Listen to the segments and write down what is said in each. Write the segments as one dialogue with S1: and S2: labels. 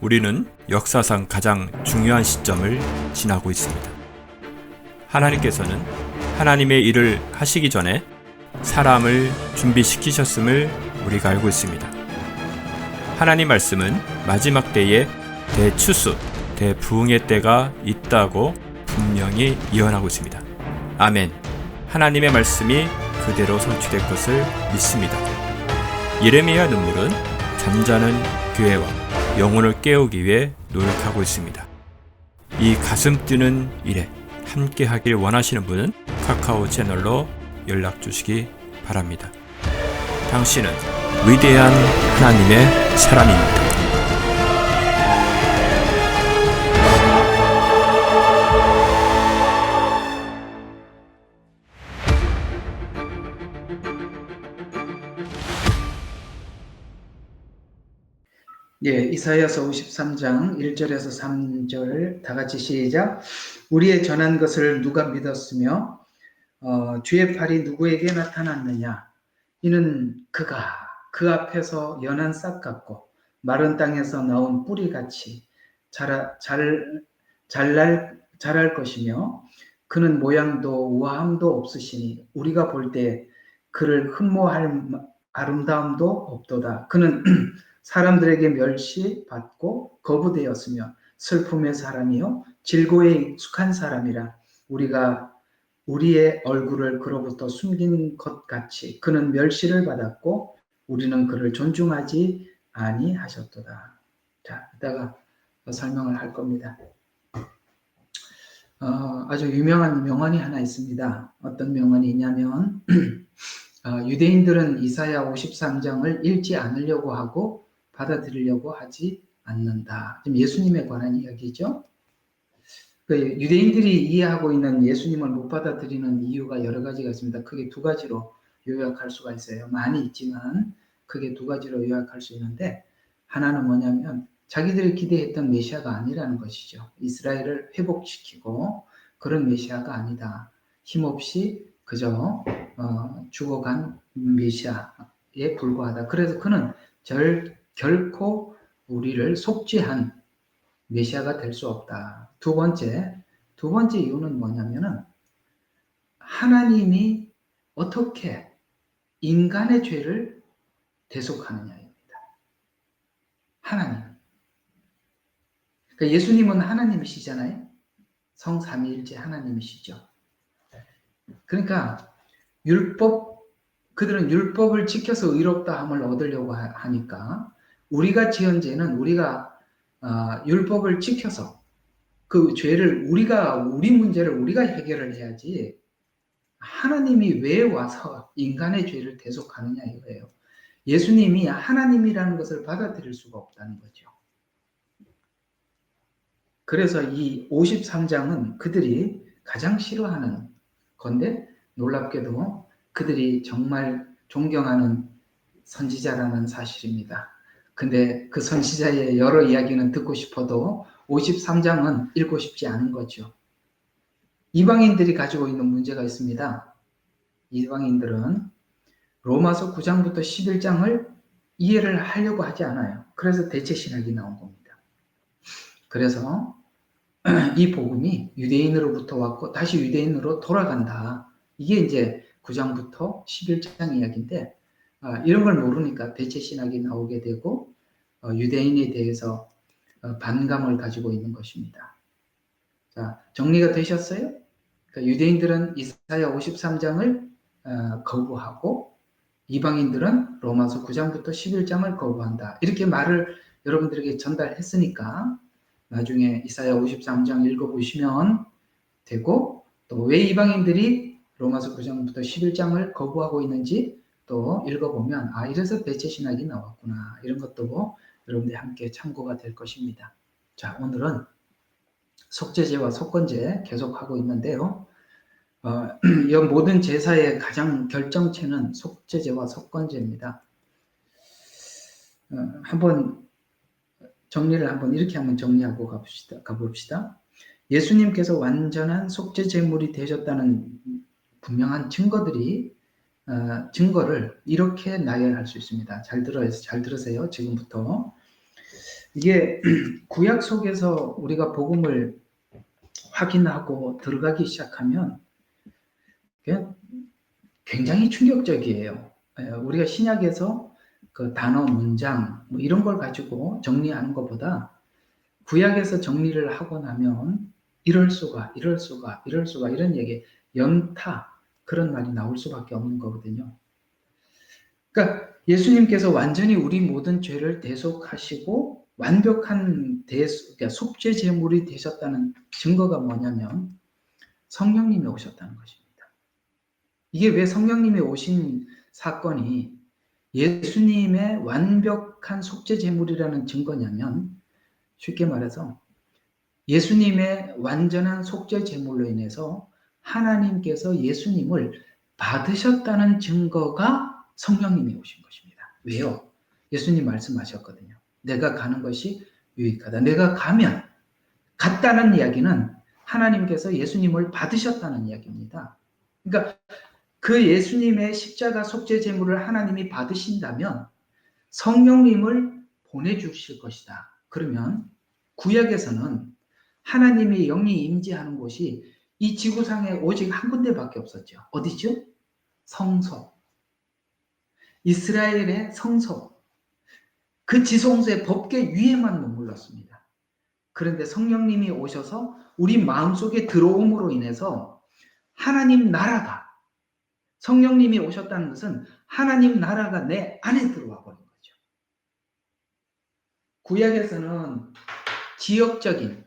S1: 우리는 역사상 가장 중요한 시점을 지나고 있습니다. 하나님께서는 하나님의 일을 하시기 전에 사람을 준비시키셨음을 우리가 알고 있습니다. 하나님 말씀은 마지막 때에 대추수, 대부흥의 때가 있다고 분명히 예언하고 있습니다. 아멘. 하나님의 말씀이 그대로 성취될 것을 믿습니다. 예레미야 눈물은 잠자는 교회와 영혼을 깨우기 위해 노력하고 있습니다. 이 가슴 뛰는 일에 함께 하길 원하시는 분은 카카오 채널로 연락 주시기 바랍니다. 당신은 위대한 하나님의 사람입니다.
S2: 예, 이사야서 53장 1절에서 3절 다 같이 시작. 우리의 전한 것을 누가 믿었으며 주의 팔이 누구에게 나타났느냐? 이는 그가 그 앞에서 연한 싹 같고 마른 땅에서 나온 뿌리같이 자랄 것이며 그는 모양도 우아함도 없으시니 우리가 볼 때 그를 흠모할 아름다움도 없도다. 그는 사람들에게 멸시받고 거부되었으며 슬픔의 사람이요 질고에 익숙한 사람이라 우리가 우리의 얼굴을 그로부터 숨긴 것 같이 그는 멸시를 받았고 우리는 그를 존중하지 아니하셨도다. 자, 이따가 설명을 할 겁니다. 아주 유명한 명언이 하나 있습니다. 어떤 명언이 있냐면 유대인들은 이사야 53장을 읽지 않으려고 하고 받아들이려고 하지 않는다. 지금 예수님에 관한 이야기죠. 유대인들이 이해하고 있는 예수님을 못 받아들이는 이유가 여러 가지가 있습니다. 크게 두 가지로 요약할 수가 있어요. 많이 있지만 크게 두 가지로 요약할 수 있는데 하나는 뭐냐면 자기들이 기대했던 메시아가 아니라는 것이죠. 이스라엘을 회복시키고 그런 메시아가 아니다. 힘없이 그저 죽어간 메시아에 불과하다. 그래서 그는 결코 우리를 속죄한 메시아가 될 수 없다. 두 번째 이유는 뭐냐면은 하나님이 어떻게 인간의 죄를 대속하느냐입니다. 하나님. 그러니까 예수님은 하나님이시잖아요. 성삼위일체 하나님이시죠. 그러니까 그들은 율법을 지켜서 의롭다함을 얻으려고 하니까 우리가 지은 죄는 우리가 율법을 지켜서 그 죄를 우리 문제를 우리가 해결을 해야지 하나님이 왜 와서 인간의 죄를 대속하느냐 이거예요. 예수님이 하나님이라는 것을 받아들일 수가 없다는 거죠. 그래서 이 53장은 그들이 가장 싫어하는 건데 놀랍게도 그들이 정말 존경하는 선지자라는 사실입니다. 근데 그 선지자의 여러 이야기는 듣고 싶어도 53장은 읽고 싶지 않은 거죠. 이방인들이 가지고 있는 문제가 있습니다. 이방인들은 로마서 9장부터 11장을 이해를 하려고 하지 않아요. 그래서 대체신학이 나온 겁니다. 그래서 이 복음이 유대인으로부터 왔고 다시 유대인으로 돌아간다. 이게 이제 9장부터 11장 이야기인데 이런 걸 모르니까 대체신학이 나오게 되고 유대인에 대해서 반감을 가지고 있는 것입니다. 자, 정리가 되셨어요? 그러니까 유대인들은 이사야 53장을 거부하고 이방인들은 로마서 9장부터 11장을 거부한다. 이렇게 말을 여러분들에게 전달했으니까 나중에 이사야 53장 읽어보시면 되고 또 왜 이방인들이 로마서 9장부터 11장을 거부하고 있는지 또 읽어보면 이래서 대체신학이 나왔구나. 이런 것도 여러분들이 함께 참고가 될 것입니다. 자, 오늘은 속죄제와 속건제 계속하고 있는데요. 이 모든 제사의 가장 결정체는 속죄제와 속건제입니다. 한번 정리를 이렇게 한번 정리하고 가봅시다. 예수님께서 완전한 속죄 제물이 되셨다는 분명한 증거를 이렇게 나열할 수 있습니다. 잘 들으세요. 지금부터 이게 구약 속에서 우리가 복음을 확인하고 들어가기 시작하면 굉장히 충격적이에요. 우리가 신약에서 그 단어, 문장 뭐 이런 걸 가지고 정리하는 것보다 구약에서 정리를 하고 나면 이럴 수가 이런 얘기, 연타 그런 말이 나올 수밖에 없는 거거든요. 그러니까 예수님께서 완전히 우리 모든 죄를 대속하시고 완벽한 그러니까 속죄 제물이 되셨다는 증거가 뭐냐면 성령님이 오셨다는 것입니다. 이게 왜 성령님이 오신 사건이 예수님의 완벽한 속죄 제물이라는 증거냐면, 쉽게 말해서 예수님의 완전한 속죄 제물로 인해서 하나님께서 예수님을 받으셨다는 증거가 성령님이 오신 것입니다. 왜요? 예수님 말씀하셨거든요. 내가 가는 것이 유익하다. 내가 가면, 갔다는 이야기는 하나님께서 예수님을 받으셨다는 이야기입니다. 그러니까 그 예수님의 십자가 속죄 제물을 하나님이 받으신다면 성령님을 보내주실 것이다. 그러면 구약에서는 하나님의 영이 임재하는 곳이 이 지구상에 오직 한 군데밖에 없었죠. 어디죠? 성소. 이스라엘의 성소. 그 지성소의 법궤 위에만 머물렀습니다. 그런데 성령님이 오셔서 우리 마음속에 들어옴으로 인해서 하나님 나라가, 성령님이 오셨다는 것은 하나님 나라가 내 안에 들어와 버린 거죠. 구약에서는 지역적인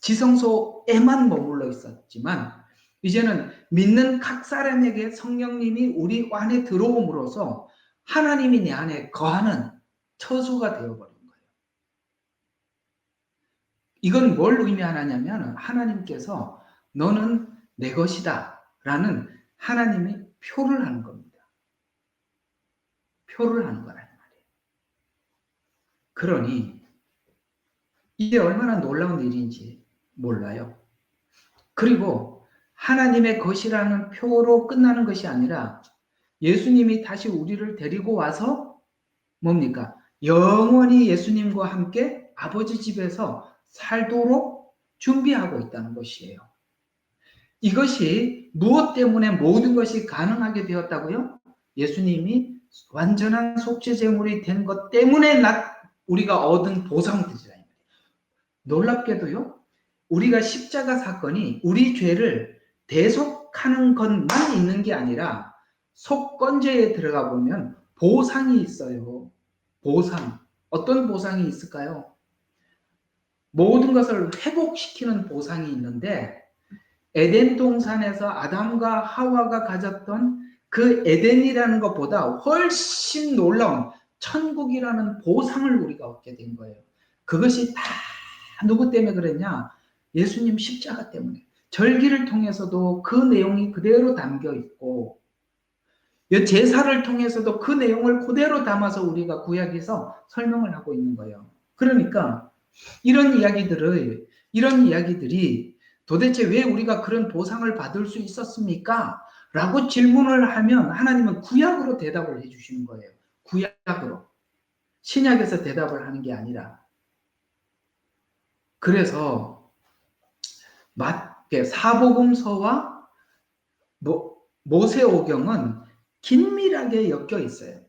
S2: 지성소에만 머물러 있었지만 이제는 믿는 각 사람에게 성령님이 우리 안에 들어옴으로써 하나님이 내 안에 거하는 처소가 되어버린 거예요. 이건 뭘 의미하냐면 하나님께서 너는 내 것이다 라는 하나님이 표를 하는 겁니다. 표를 하는 거란 말이에요. 그러니 이게 얼마나 놀라운 일인지 몰라요. 그리고 하나님의 것이라는 표로 끝나는 것이 아니라 예수님이 다시 우리를 데리고 와서 뭡니까? 영원히 예수님과 함께 아버지 집에서 살도록 준비하고 있다는 것이에요. 이것이 무엇 때문에 모든 것이 가능하게 되었다고요? 예수님이 완전한 속죄 제물이 된 것 때문에 우리가 얻은 보상들이라. 놀랍게도요, 우리가 십자가 사건이 우리 죄를 대속하는 것만 있는 게 아니라 속건제에 들어가 보면 보상이 있어요. 보상. 어떤 보상이 있을까요? 모든 것을 회복시키는 보상이 있는데 에덴 동산에서 아담과 하와가 가졌던 그 에덴이라는 것보다 훨씬 놀라운 천국이라는 보상을 우리가 얻게 된 거예요. 그것이 다 누구 때문에 그랬냐? 예수님 십자가 때문에. 절기를 통해서도 그 내용이 그대로 담겨 있고 제사를 통해서도 그 내용을 그대로 담아서 우리가 구약에서 설명을 하고 있는 거예요. 그러니까 이런 이야기들이 도대체 왜 우리가 그런 보상을 받을 수 있었습니까? 라고 질문을 하면 하나님은 구약으로 대답을 해주시는 거예요. 구약으로. 신약에서 대답을 하는 게 아니라. 그래서 사복음서와 모세오경은 긴밀하게 엮여 있어요.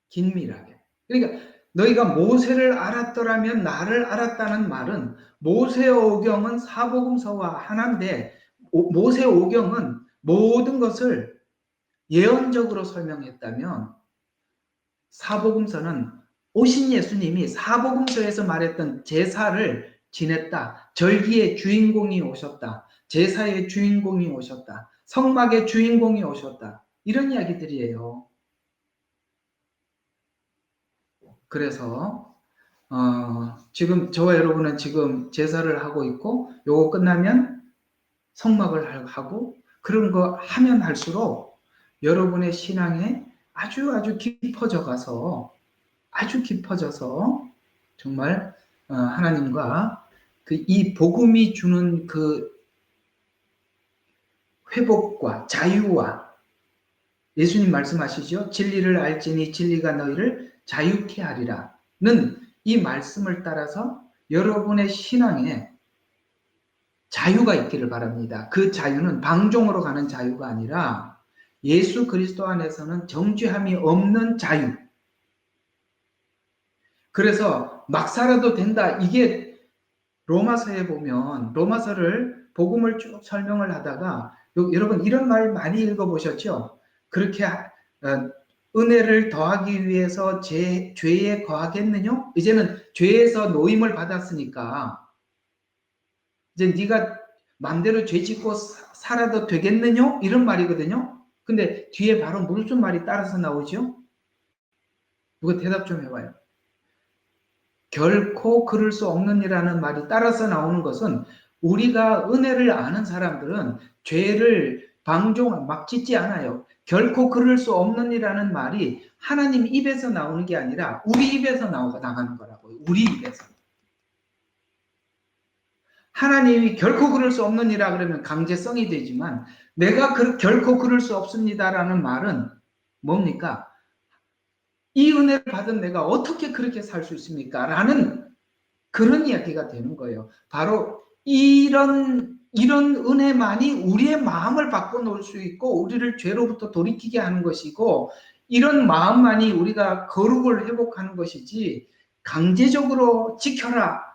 S2: 긴밀하게. 그러니까 너희가 모세를 알았더라면 나를 알았다는 말은 모세오경은 사복음서와 하나인데 모세오경은 모든 것을 예언적으로 설명했다면 사복음서는 오신 예수님이 사복음서에서 말했던 제사를 지냈다. 절기의 주인공이 오셨다. 제사의 주인공이 오셨다. 성막의 주인공이 오셨다. 이런 이야기들이에요. 그래서 지금 저와 여러분은 지금 제사를 하고 있고 요거 끝나면 성막을 하고 그런 거 하면 할수록 여러분의 신앙에 아주 깊어져서 정말 하나님과 이 복음이 주는 그 회복과 자유와 예수님 말씀하시죠. 진리를 알지니 진리가 너희를 자유케 하리라는 이 말씀을 따라서 여러분의 신앙에 자유가 있기를 바랍니다. 그 자유는 방종으로 가는 자유가 아니라 예수 그리스도 안에서는 정죄함이 없는 자유. 그래서 막 살아도 된다. 이게 로마서에 보면 로마서를 복음을 쭉 설명을 하다가 여러분 이런 말 많이 읽어보셨죠? 그렇게 은혜를 더하기 위해서 죄에 거하겠느냐? 이제는 죄에서 노임을 받았으니까 이제 네가 마음대로 죄 짓고 살아도 되겠느냐? 이런 말이거든요. 근데 뒤에 바로 무슨 말이 따라서 나오죠? 누가 대답 좀 해봐요. 결코 그럴 수 없느니라는 말이 따라서 나오는 것은 우리가 은혜를 아는 사람들은 죄를 막 짓지 않아요. 결코 그럴 수 없느니라는 말이 하나님 입에서 나오는 게 아니라 우리 입에서 나가는 거라고요. 우리 입에서. 하나님이 결코 그럴 수 없느니라 그러면 강제성이 되지만 내가 결코 그럴 수 없습니다라는 말은 뭡니까? 이 은혜를 받은 내가 어떻게 그렇게 살 수 있습니까? 라는 그런 이야기가 되는 거예요. 바로 이런 은혜만이 우리의 마음을 바꿔놓을 수 있고 우리를 죄로부터 돌이키게 하는 것이고 이런 마음만이 우리가 거룩을 회복하는 것이지 강제적으로 지켜라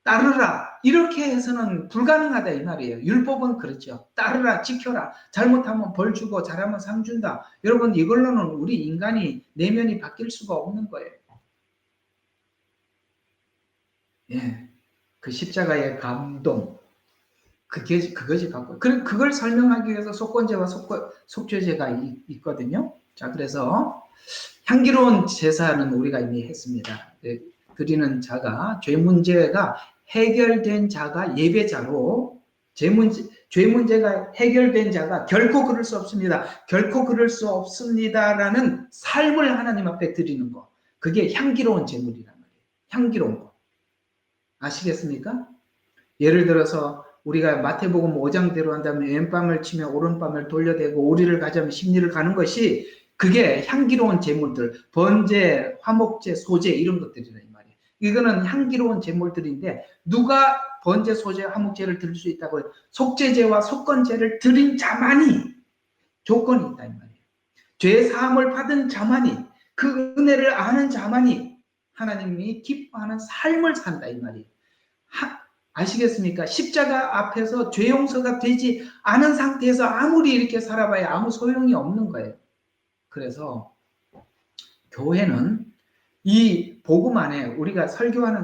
S2: 따르라 이렇게 해서는 불가능하다 이 말이에요. 율법은 그렇죠. 따르라 지켜라 잘못하면 벌 주고 잘하면 상 준다. 여러분 이걸로는 우리 인간이 내면이 바뀔 수가 없는 거예요. 예, 그 십자가의 감동 그것이 바꿔. 그걸 설명하기 위해서 속건제와 속죄제가 있거든요. 자, 그래서 향기로운 제사는 우리가 이미 했습니다. 드리는 자가 죄 문제가 해결된 자가 예배자로 죄 문제가 해결된 자가 결코 그럴 수 없습니다. 결코 그럴 수 없습니다라는 삶을 하나님 앞에 드리는 거. 그게 향기로운 제물이란 말이에요. 향기로운 거. 아시겠습니까? 예를 들어서 우리가 마태복음 5장대로 한다면 왼밤을 치며 오른밤을 돌려대고 오리를 가자면 십리를 가는 것이 그게 향기로운 제물들, 번제, 화목제, 소제 이런 것들이란 말이에요. 이거는 향기로운 제물들인데 누가 번제, 소제, 화목제를 드릴 수 있다고 해요? 속죄제와 속건제를 드린 자만이 조건이 있다 이 말이에요. 죄 사함을 받은 자만이 그 은혜를 아는 자만이 하나님이 기뻐하는 삶을 산다 이 말이에요. 아시겠습니까? 십자가 앞에서 죄 용서가 되지 않은 상태에서 아무리 이렇게 살아봐야 아무 소용이 없는 거예요. 그래서 교회는 이 복음 안에 우리가 설교하는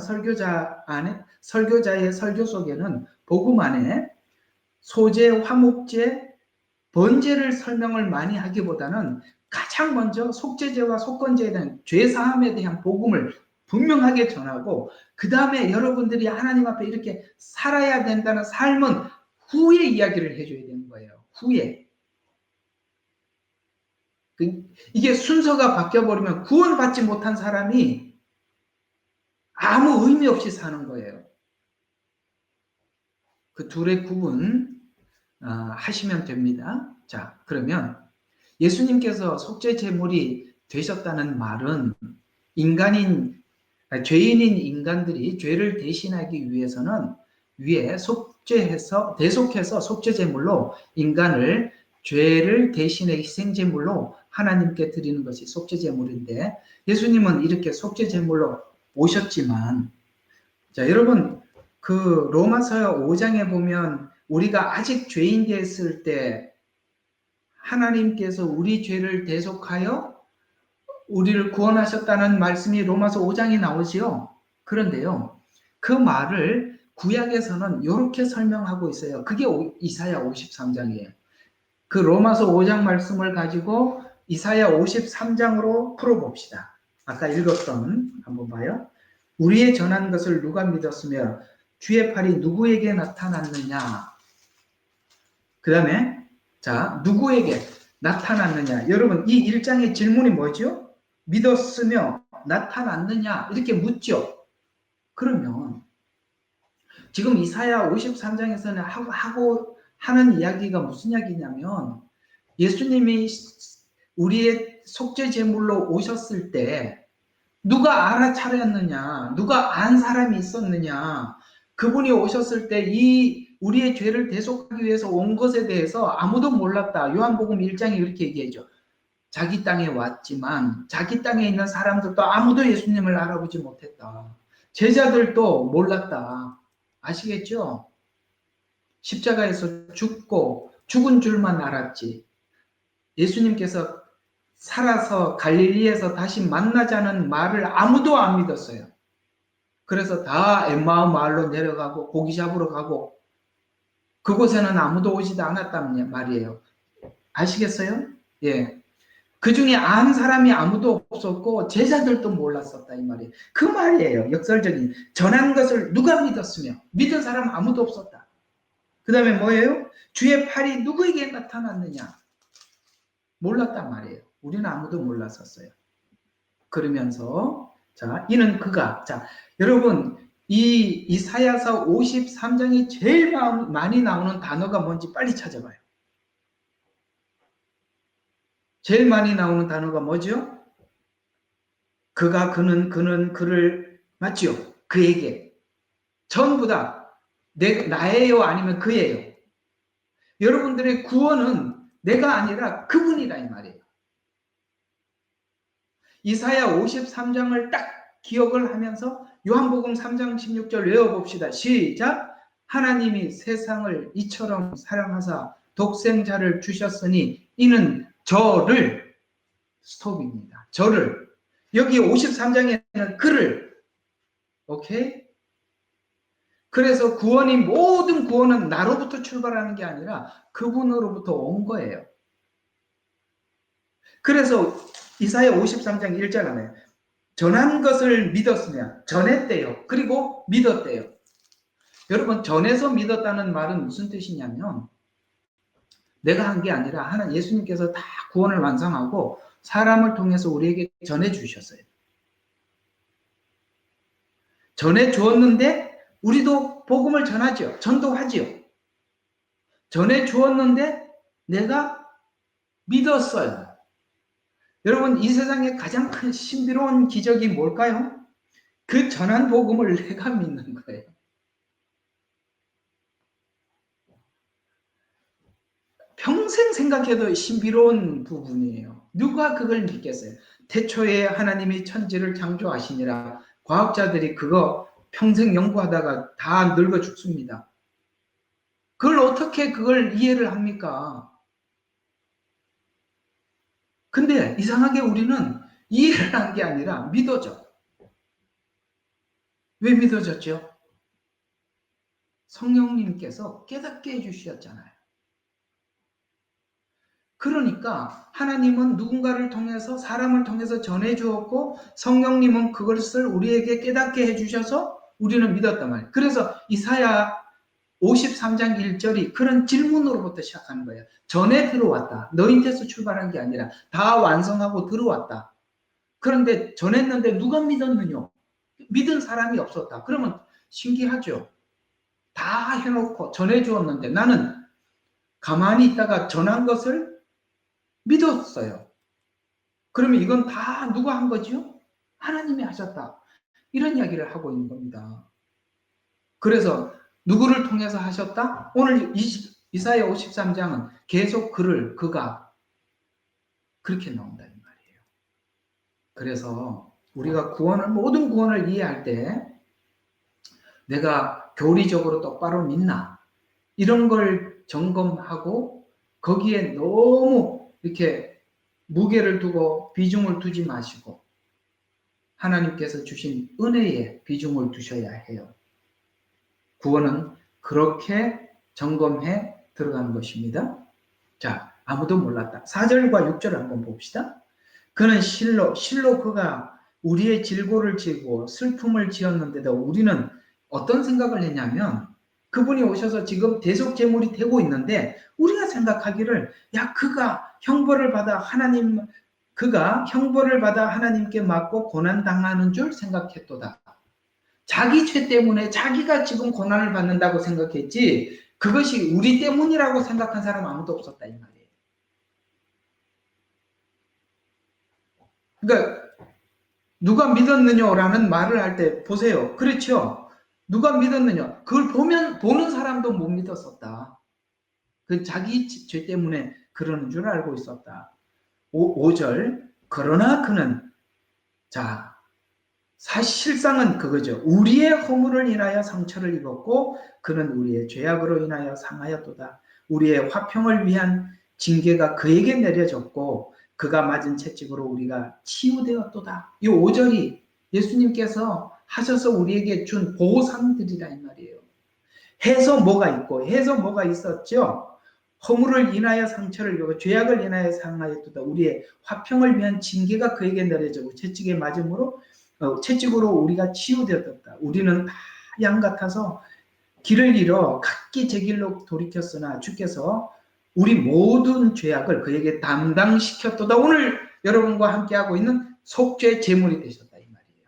S2: 설교자의 설교 속에는 복음 안에 소제, 화목제, 번제를 설명을 많이 하기보다는 가장 먼저 속죄제와 속건제에 대한 죄사함에 대한 복음을 분명하게 전하고 그 다음에 여러분들이 하나님 앞에 이렇게 살아야 된다는 삶은 후에 이야기를 해줘야 되는 거예요. 후에. 이게 순서가 바뀌어버리면 구원받지 못한 사람이 아무 의미 없이 사는 거예요. 그 둘의 구분 하시면 됩니다. 자, 그러면 예수님께서 속죄 제물이 되셨다는 말은 죄인인 인간들이 죄를 대신하기 위해서는 위에 대속해서 속죄 제물로 인간을 죄를 대신의 희생 제물로 하나님께 드리는 것이 속죄 제물인데 예수님은 이렇게 속죄 제물로 오셨지만 자, 여러분 그 로마서 5장에 보면 우리가 아직 죄인 됐을 때 하나님께서 우리 죄를 대속하여 우리를 구원하셨다는 말씀이 로마서 5장에 나오지요. 그런데요. 그 말을 구약에서는 이렇게 설명하고 있어요. 그게 이사야 53장이에요. 그 로마서 5장 말씀을 가지고 이사야 53장으로 풀어봅시다. 아까 읽었던 한번 봐요. 우리의 전한 것을 누가 믿었으며 주의 팔이 누구에게 나타났느냐. 그 다음에 자 누구에게 나타났느냐. 여러분 이 1장의 질문이 뭐죠? 믿었으며 나타났느냐 이렇게 묻죠. 그러면 지금 이사야 53장에서는 하는 이야기가 무슨 이야기냐면 예수님이 우리의 속죄 제물로 오셨을 때 누가 알아차렸느냐, 누가 안 사람이 있었느냐, 그분이 오셨을 때 이 우리의 죄를 대속하기 위해서 온 것에 대해서 아무도 몰랐다. 요한복음 1장이 이렇게 얘기해줘. 자기 땅에 왔지만 자기 땅에 있는 사람들도 아무도 예수님을 알아보지 못했다. 제자들도 몰랐다. 아시겠죠? 십자가에서 죽고 죽은 줄만 알았지. 예수님께서 살아서 갈릴리에서 다시 만나자는 말을 아무도 안 믿었어요. 그래서 다 엠마오 마을로 내려가고 고기 잡으러 가고 그곳에는 아무도 오지도 않았단 말이에요. 아시겠어요? 예. 그 중에 아는 사람이 아무도 없었고 제자들도 몰랐었다 이 말이에요. 그 말이에요. 역설적인 전한 것을 누가 믿었으며 믿은 사람 아무도 없었다. 그 다음에 뭐예요? 주의 팔이 누구에게 나타났느냐? 몰랐단 말이에요. 우리는 아무도 몰랐었어요. 그러면서 자 이는 그가 자 여러분 이 이사야서 53장이 제일 많이 나오는 단어가 뭔지 빨리 찾아봐요. 제일 많이 나오는 단어가 뭐죠? 그가 그는 그를 맞지요? 그에게 전부 다 나예요 아니면 그예요. 여러분들의 구원은 내가 아니라 그분이라 이 말이에요. 이사야 53장을 딱 기억을 하면서 요한복음 3장 16절 외워봅시다. 시작. 하나님이 세상을 이처럼 사랑하사 독생자를 주셨으니 이는 저를 스톱입니다. 저를 여기 53장에는 그를 오케이? 그래서 구원이 모든 구원은 나로부터 출발하는 게 아니라 그분으로부터 온 거예요. 그래서 이사야 53장 1절 안에 전한 것을 믿었으면 전했대요. 그리고 믿었대요. 여러분 전해서 믿었다는 말은 무슨 뜻이냐면 내가 한 게 아니라 하나님 예수님께서 다 구원을 완성하고 사람을 통해서 우리에게 전해 주셨어요. 전해 주었는데 우리도 복음을 전하죠. 전도하지요. 전해 주었는데 내가 믿었어요. 여러분 이 세상에 가장 큰 신비로운 기적이 뭘까요? 그 전한 복음을 내가 믿는 거예요. 평생 생각해도 신비로운 부분이에요. 누가 그걸 믿겠어요? 태초에 하나님이 천지를 창조하시니라. 과학자들이 그거 평생 연구하다가 다 늙어 죽습니다. 그걸 어떻게 그걸 이해를 합니까? 근데 이상하게 우리는 이해를 한 게 아니라 믿어져. 왜 믿어졌죠? 성령님께서 깨닫게 해주셨잖아요. 그러니까 하나님은 누군가를 통해서 사람을 통해서 전해주었고 성령님은 그것을 우리에게 깨닫게 해주셔서 우리는 믿었단 말이에요. 그래서 이사야 53장 1절이 그런 질문으로부터 시작하는 거예요. 전에 들어왔다. 너희한테서 출발한 게 아니라 다 완성하고 들어왔다. 그런데 전했는데 누가 믿었느냐? 믿은 사람이 없었다. 그러면 신기하죠. 다 해놓고 전해주었는데 나는 가만히 있다가 전한 것을 믿었어요. 그러면 이건 다 누가 한 거죠? 하나님이 하셨다. 이런 이야기를 하고 있는 겁니다. 그래서 누구를 통해서 하셨다? 오늘 이사야 53장은 계속 그가 그렇게 나온다 이 말이에요. 그래서 우리가 모든 구원을 이해할 때 내가 교리적으로 똑바로 믿나? 이런 걸 점검하고 거기에 너무 이렇게 무게를 두고 비중을 두지 마시고 하나님께서 주신 은혜에 비중을 두셔야 해요. 구원은 그렇게 점검해 들어가는 것입니다. 자, 아무도 몰랐다. 4절과 6절 한번 봅시다. 그는 실로 그가 우리의 질고를 지고 슬픔을 지었는데도 우리는 어떤 생각을 했냐면 그분이 오셔서 지금 대속제물이 되고 있는데 우리가 생각하기를 그가 형벌을 받아 하나님께 맞고 고난당하는 줄 생각했도다. 자기 죄 때문에 자기가 지금 고난을 받는다고 생각했지 그것이 우리 때문이라고 생각한 사람 아무도 없었다 이 말이에요. 그러니까 누가 믿었느냐라는 말을 할 때 보세요. 그렇죠? 누가 믿었느냐? 그걸 보는 사람도 못 믿었었다. 그 자기 죄 때문에 그러는 줄 알고 있었다. 5절. 그러나 그는, 자, 사실상은 그거죠. 우리의 허물을 인하여 상처를 입었고 그는 우리의 죄악으로 인하여 상하였도다. 우리의 화평을 위한 징계가 그에게 내려졌고 그가 맞은 채찍으로 우리가 치유되었도다. 이 5절이 예수님께서 하셔서 우리에게 준 보상들이라 이 말이에요. 해서 뭐가 있고 해서 뭐가 있었죠? 허물을 인하여 상처를 입고 죄악을 인하여 상하였도다. 우리의 화평을 위한 징계가 그에게 내려지고 채찍에 맞음으로 채찍으로 우리가 치유되었다. 우리는 다 양 같아서 길을 잃어 각기 제 길로 돌이켰으나 주께서 우리 모든 죄악을 그에게 담당시켰도다. 오늘 여러분과 함께하고 있는 속죄 제물이 되셨다 이 말이에요.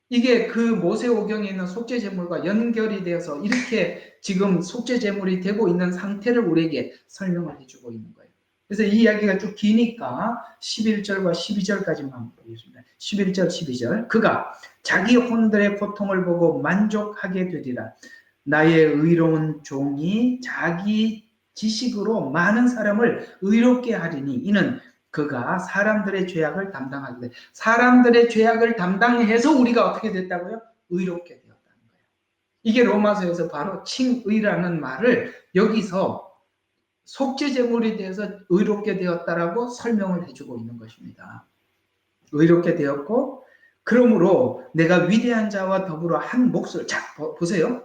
S2: 이게 그 모세오경에 있는 속죄 제물과 연결이 되어서 이렇게 지금 속죄 제물이 되고 있는 상태를 우리에게 설명을 해주고 있는 거예요. 그래서 이 이야기가 쭉 기니까 11절과 12절까지만 보겠습니다. 11절, 12절. 그가 자기 혼들의 고통을 보고 만족하게 되리라. 나의 의로운 종이 자기 지식으로 많은 사람을 의롭게 하리니 이는 그가 사람들의 죄악을 담당하게 돼. 사람들의 죄악을 담당해서 우리가 어떻게 됐다고요? 의롭게 되었다는 거예요. 이게 로마서에서 바로 칭의라는 말을 여기서 속죄 제물이 되어서 의롭게 되었다라고 설명을 해주고 있는 것입니다. 의롭게 되었고 그러므로 내가 위대한 자와 더불어 한 몫을, 자 보세요.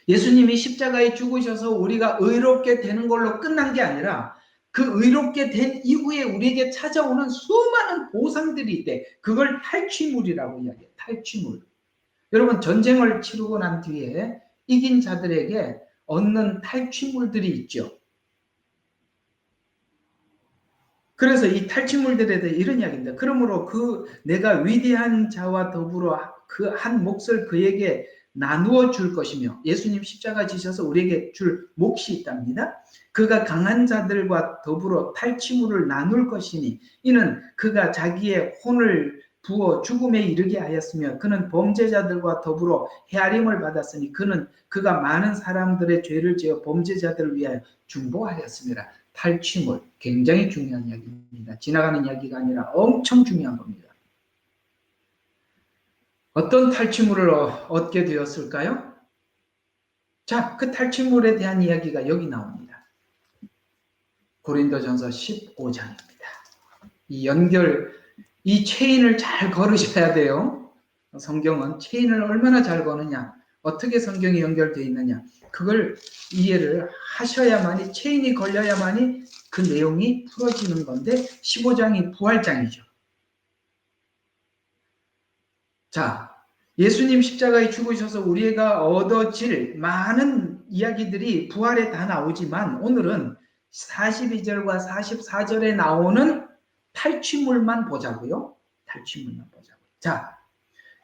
S2: 예수님이 십자가에 죽으셔서 우리가 의롭게 되는 걸로 끝난 게 아니라 그 의롭게 된 이후에 우리에게 찾아오는 수많은 보상들이 있대. 그걸 탈취물이라고 이야기해요. 탈취물. 여러분 전쟁을 치르고 난 뒤에 이긴 자들에게 얻는 탈취물들이 있죠. 그래서 이 탈취물들에 대해 이런 이야기입니다. 그러므로 내가 위대한 자와 더불어 그 한 몫을 그에게 나누어 줄 것이며 예수님 십자가 지셔서 우리에게 줄 몫이 있답니다. 그가 강한 자들과 더불어 탈취물을 나눌 것이니 이는 그가 자기의 혼을 부어 죽음에 이르게 하였으며 그는 범죄자들과 더불어 헤아림을 받았으니 그가 많은 사람들의 죄를 지어 범죄자들을 위하여 중보하였습니다. 탈취물, 굉장히 중요한 이야기입니다. 지나가는 이야기가 아니라 엄청 중요한 겁니다. 어떤 탈취물을 얻게 되었을까요? 자, 그 탈취물에 대한 이야기가 여기 나옵니다. 고린도전서 15장입니다. 이 체인을 잘 걸으셔야 돼요. 성경은 체인을 얼마나 잘 거느냐, 어떻게 성경이 연결되어 있느냐, 그걸 이해를 하셔야만이, 체인이 걸려야만이 그 내용이 풀어지는 건데 15장이 부활장이죠. 자, 예수님 십자가에 죽으셔서 우리가 얻어질 많은 이야기들이 부활에 다 나오지만 오늘은 42절과 44절에 나오는 탈취물만 보자고요. 탈취물만 보자고요. 자,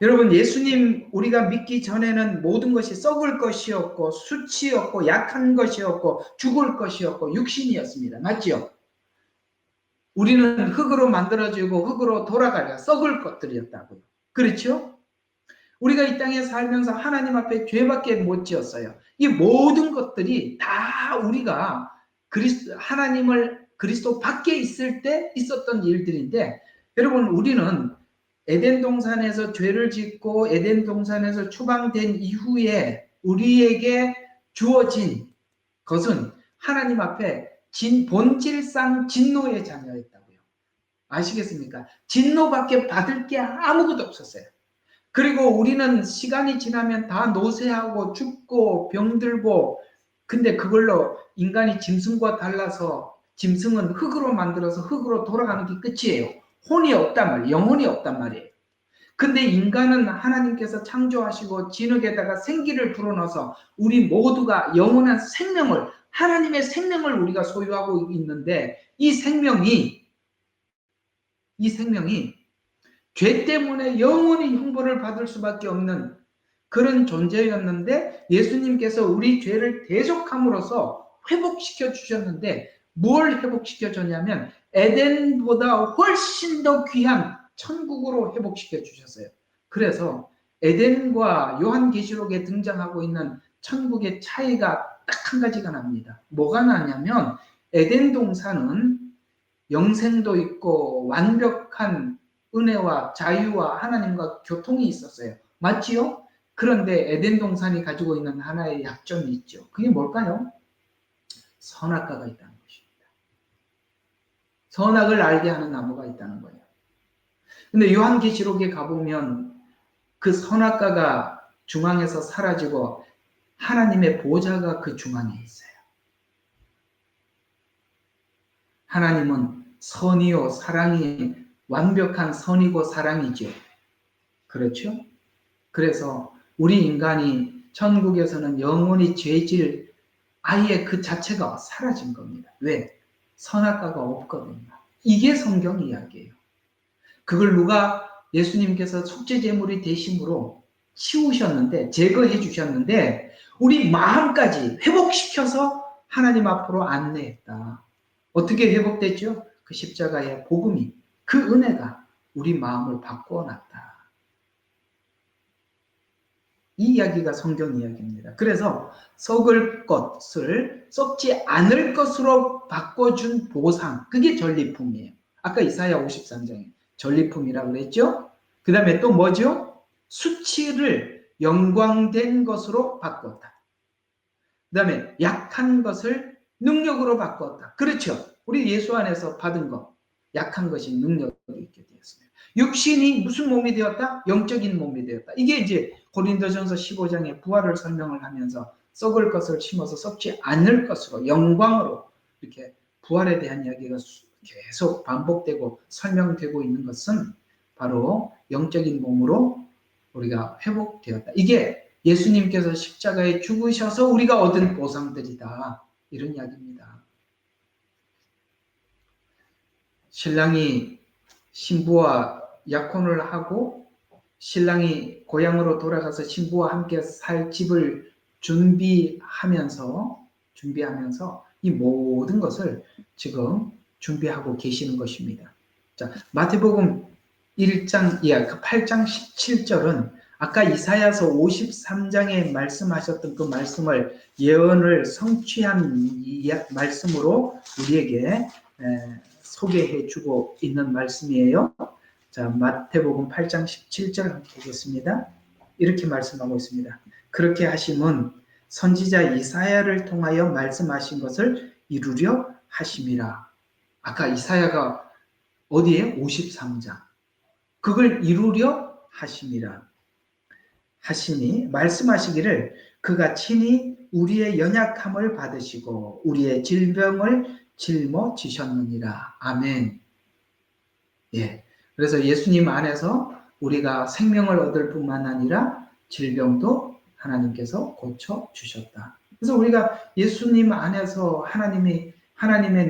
S2: 여러분 예수님 우리가 믿기 전에는 모든 것이 썩을 것이었고 수치였고 약한 것이었고 죽을 것이었고 육신이었습니다. 맞죠? 우리는 흙으로 만들어지고 흙으로 돌아가야 썩을 것들이었다고요. 그렇죠? 우리가 이 땅에 살면서 하나님 앞에 죄밖에 못 지었어요. 이 모든 것들이 다 우리가 하나님을 그리스도 밖에 있을 때 있었던 일들인데 여러분 우리는 에덴 동산에서 죄를 짓고 에덴 동산에서 추방된 이후에 우리에게 주어진 것은 하나님 앞에 본질상 진노의 자녀였다고요. 아시겠습니까? 진노밖에 받을 게 아무것도 없었어요. 그리고 우리는 시간이 지나면 다 노쇠하고 죽고 병들고 근데 그걸로 인간이 짐승과 달라서 짐승은 흙으로 만들어서 흙으로 돌아가는 게 끝이에요. 혼이 없단 말이에요. 영혼이 없단 말이에요. 근데 인간은 하나님께서 창조하시고 진흙에다가 생기를 불어넣어서 우리 모두가 영원한 생명을 하나님의 생명을 우리가 소유하고 있는데 이 생명이 죄 때문에 영원히 형벌을 받을 수밖에 없는 그런 존재였는데 예수님께서 우리 죄를 대속함으로써 회복시켜 주셨는데 뭘 회복시켜 줬냐면 에덴보다 훨씬 더 귀한 천국으로 회복시켜 주셨어요. 그래서 에덴과 요한계시록에 등장하고 있는 천국의 차이가 딱 한 가지가 납니다. 뭐가 나냐면 에덴 동산은 영생도 있고 완벽한 은혜와 자유와 하나님과 교통이 있었어요. 맞지요? 그런데 에덴 동산이 가지고 있는 하나의 약점이 있죠. 그게 뭘까요? 선악과가 있다는 것입니다. 선악을 알게 하는 나무가 있다는 거예요. 근데 요한계시록에 가보면 그 선악과가 중앙에서 사라지고 하나님의 보좌가 그 중앙에 있어요. 하나님은 선이요 사랑이 완벽한 선이고 사랑이죠. 그렇죠? 그래서 우리 인간이 천국에서는 영원히 죄질 아예 그 자체가 사라진 겁니다. 왜? 선악과가 없거든요. 이게 성경 이야기예요. 그걸 누가 예수님께서 속죄제물이 되심으로 치우셨는데 제거해 주셨는데 우리 마음까지 회복시켜서 하나님 앞으로 안내했다. 어떻게 회복됐죠? 그 십자가의 복음이 그 은혜가 우리 마음을 바꿔놨다. 이 이야기가 성경 이야기입니다. 그래서 썩을 것을 썩지 않을 것으로 바꿔준 보상, 그게 전리품이에요. 아까 이사야 53장에 전리품이라고 그랬죠? 그 다음에 또 뭐죠? 수치를 영광된 것으로 바꿨다. 그 다음에 약한 것을 능력으로 바꿨다. 그렇죠? 우리 예수 안에서 받은 것, 약한 것이 능력이 있게 되었습니다. 육신이 무슨 몸이 되었다? 영적인 몸이 되었다. 이게 이제 고린도전서 15장의 부활을 설명을 하면서 썩을 것을 심어서 썩지 않을 것으로 영광으로 이렇게 부활에 대한 이야기가 계속 반복되고 설명되고 있는 것은 바로 영적인 몸으로 우리가 회복되었다. 이게 예수님께서 십자가에 죽으셔서 우리가 얻은 보상들이다. 이런 이야기입니다. 신랑이 신부와 약혼을 하고 신랑이 고향으로 돌아가서 신부와 함께 살 집을 준비하면서 이 모든 것을 지금 준비하고 계시는 것입니다. 자, 마태복음 1장, 8장 17절은 아까 이사야서 53장에 말씀하셨던 그 말씀을 예언을 성취한 말씀으로 우리에게 소개해 주고 있는 말씀이에요. 자, 마태복음 8장 17절 보겠습니다. 이렇게 말씀하고 있습니다. 그렇게 하심은 선지자 이사야를 통하여 말씀하신 것을 이루려 하심이라. 아까 이사야가 어디에? 53장. 그걸 이루려 하심이라. 하시니 말씀하시기를 그가 친히 우리의 연약함을 받으시고 우리의 질병을 짊어지셨느니라. 아멘. 예. 그래서 예수님 안에서 우리가 생명을 얻을 뿐만 아니라 질병도 하나님께서 고쳐 주셨다. 그래서 우리가 예수님 안에서 하나님의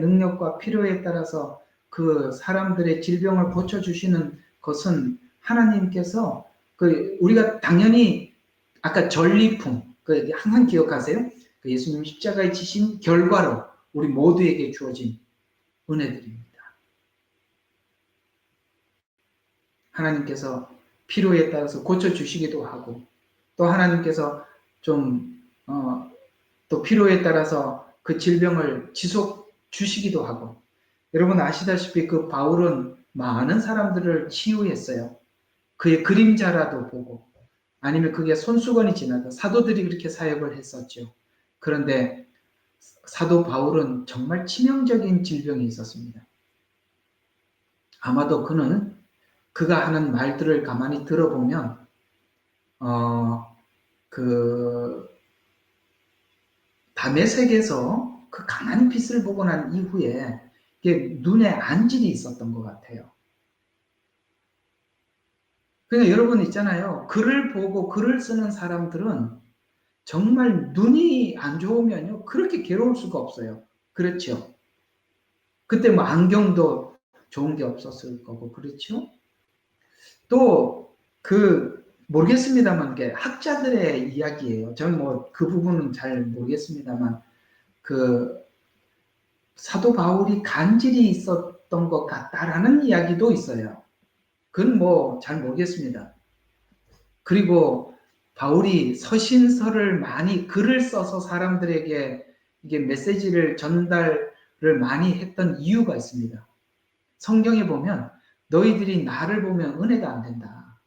S2: 능력과 필요에 따라서 그 사람들의 질병을 고쳐 주시는 것은 하나님께서 우리가 당연히 아까 전리품 항상 기억하세요. 예수님 십자가에 지신 결과로 우리 모두에게 주어진 은혜들입니다. 하나님께서 필요에 따라서 고쳐주시기도 하고 또 하나님께서 또 필요에 따라서 그 질병을 지속 주시기도 하고 여러분 아시다시피 그 바울은 많은 사람들을 치유했어요. 그의 그림자라도 보고 아니면 그게 손수건이 지나가 사도들이 그렇게 사역을 했었죠. 그런데 사도 바울은 정말 치명적인 질병이 있었습니다. 아마도 그가 하는 말들을 가만히 들어보면 다메섹에서 그 강한 빛을 보고 난 이후에 눈에 안질이 있었던 것 같아요. 그러니까 여러분 있잖아요. 글을 보고 글을 쓰는 사람들은 정말 눈이 안 좋으면요. 그렇게 괴로울 수가 없어요. 그렇죠? 그때 뭐 안경도 좋은 게 없었을 거고, 그렇죠? 또, 모르겠습니다만, 학자들의 이야기예요. 저는 뭐 그 부분은 잘 모르겠습니다만, 사도 바울이 간질이 있었던 것 같다라는 이야기도 있어요. 그건 뭐 잘 모르겠습니다. 그리고 바울이 서신서를 많이 글을 써서 사람들에게 이게 메시지를 전달을 많이 했던 이유가 있습니다. 성경에 보면 너희들이 나를 보면 은혜가 안 된다.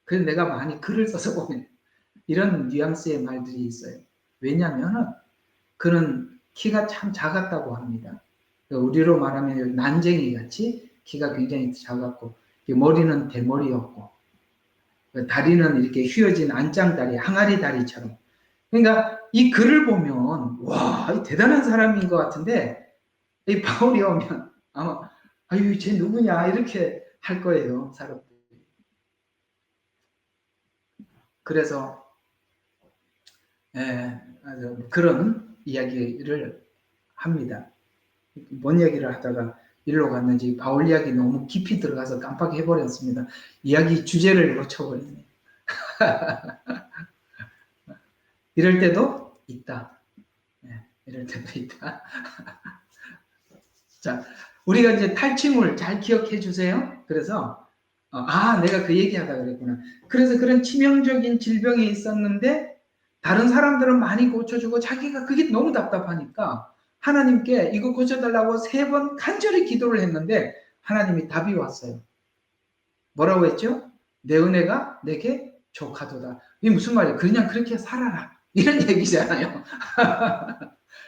S2: 그래서 내가 많이 글을 써서 보면 이런 뉘앙스의 말들이 있어요. 왜냐하면 그는 키가 참 작았다고 합니다. 우리로 말하면 난쟁이 같이 키가 굉장히 작았고 머리는 대머리였고 다리는 이렇게 휘어진 안짱다리, 항아리 다리처럼. 그러니까 이 글을 보면 와, 대단한 사람인 것 같은데 이 바울이 오면 아마 아유, 쟤 누구냐 이렇게 할 거예요, 사람들이. 그래서 그런 이야기를 합니다. 뭔 이야기를 하다가 일로 갔는지 바울 이야기 너무 깊이 들어가서 깜빡해버렸습니다. 이야기 주제를 놓쳐버리네. 이럴 때도 있다. 이럴 때도 있다. 자, 우리가 이제 탈취물 잘 기억해 주세요. 그래서 내가 그 얘기하다 그랬구나. 그래서 그런 치명적인 질병이 있었는데 다른 사람들은 많이 고쳐주고 자기가 그게 너무 답답하니까 하나님께 이거 고쳐달라고 3번 간절히 기도를 했는데 하나님이 답이 왔어요. 뭐라고 했죠? 내 은혜가 내게 족하도다. 이게 무슨 말이에요? 그냥 그렇게 살아라. 이런 얘기잖아요.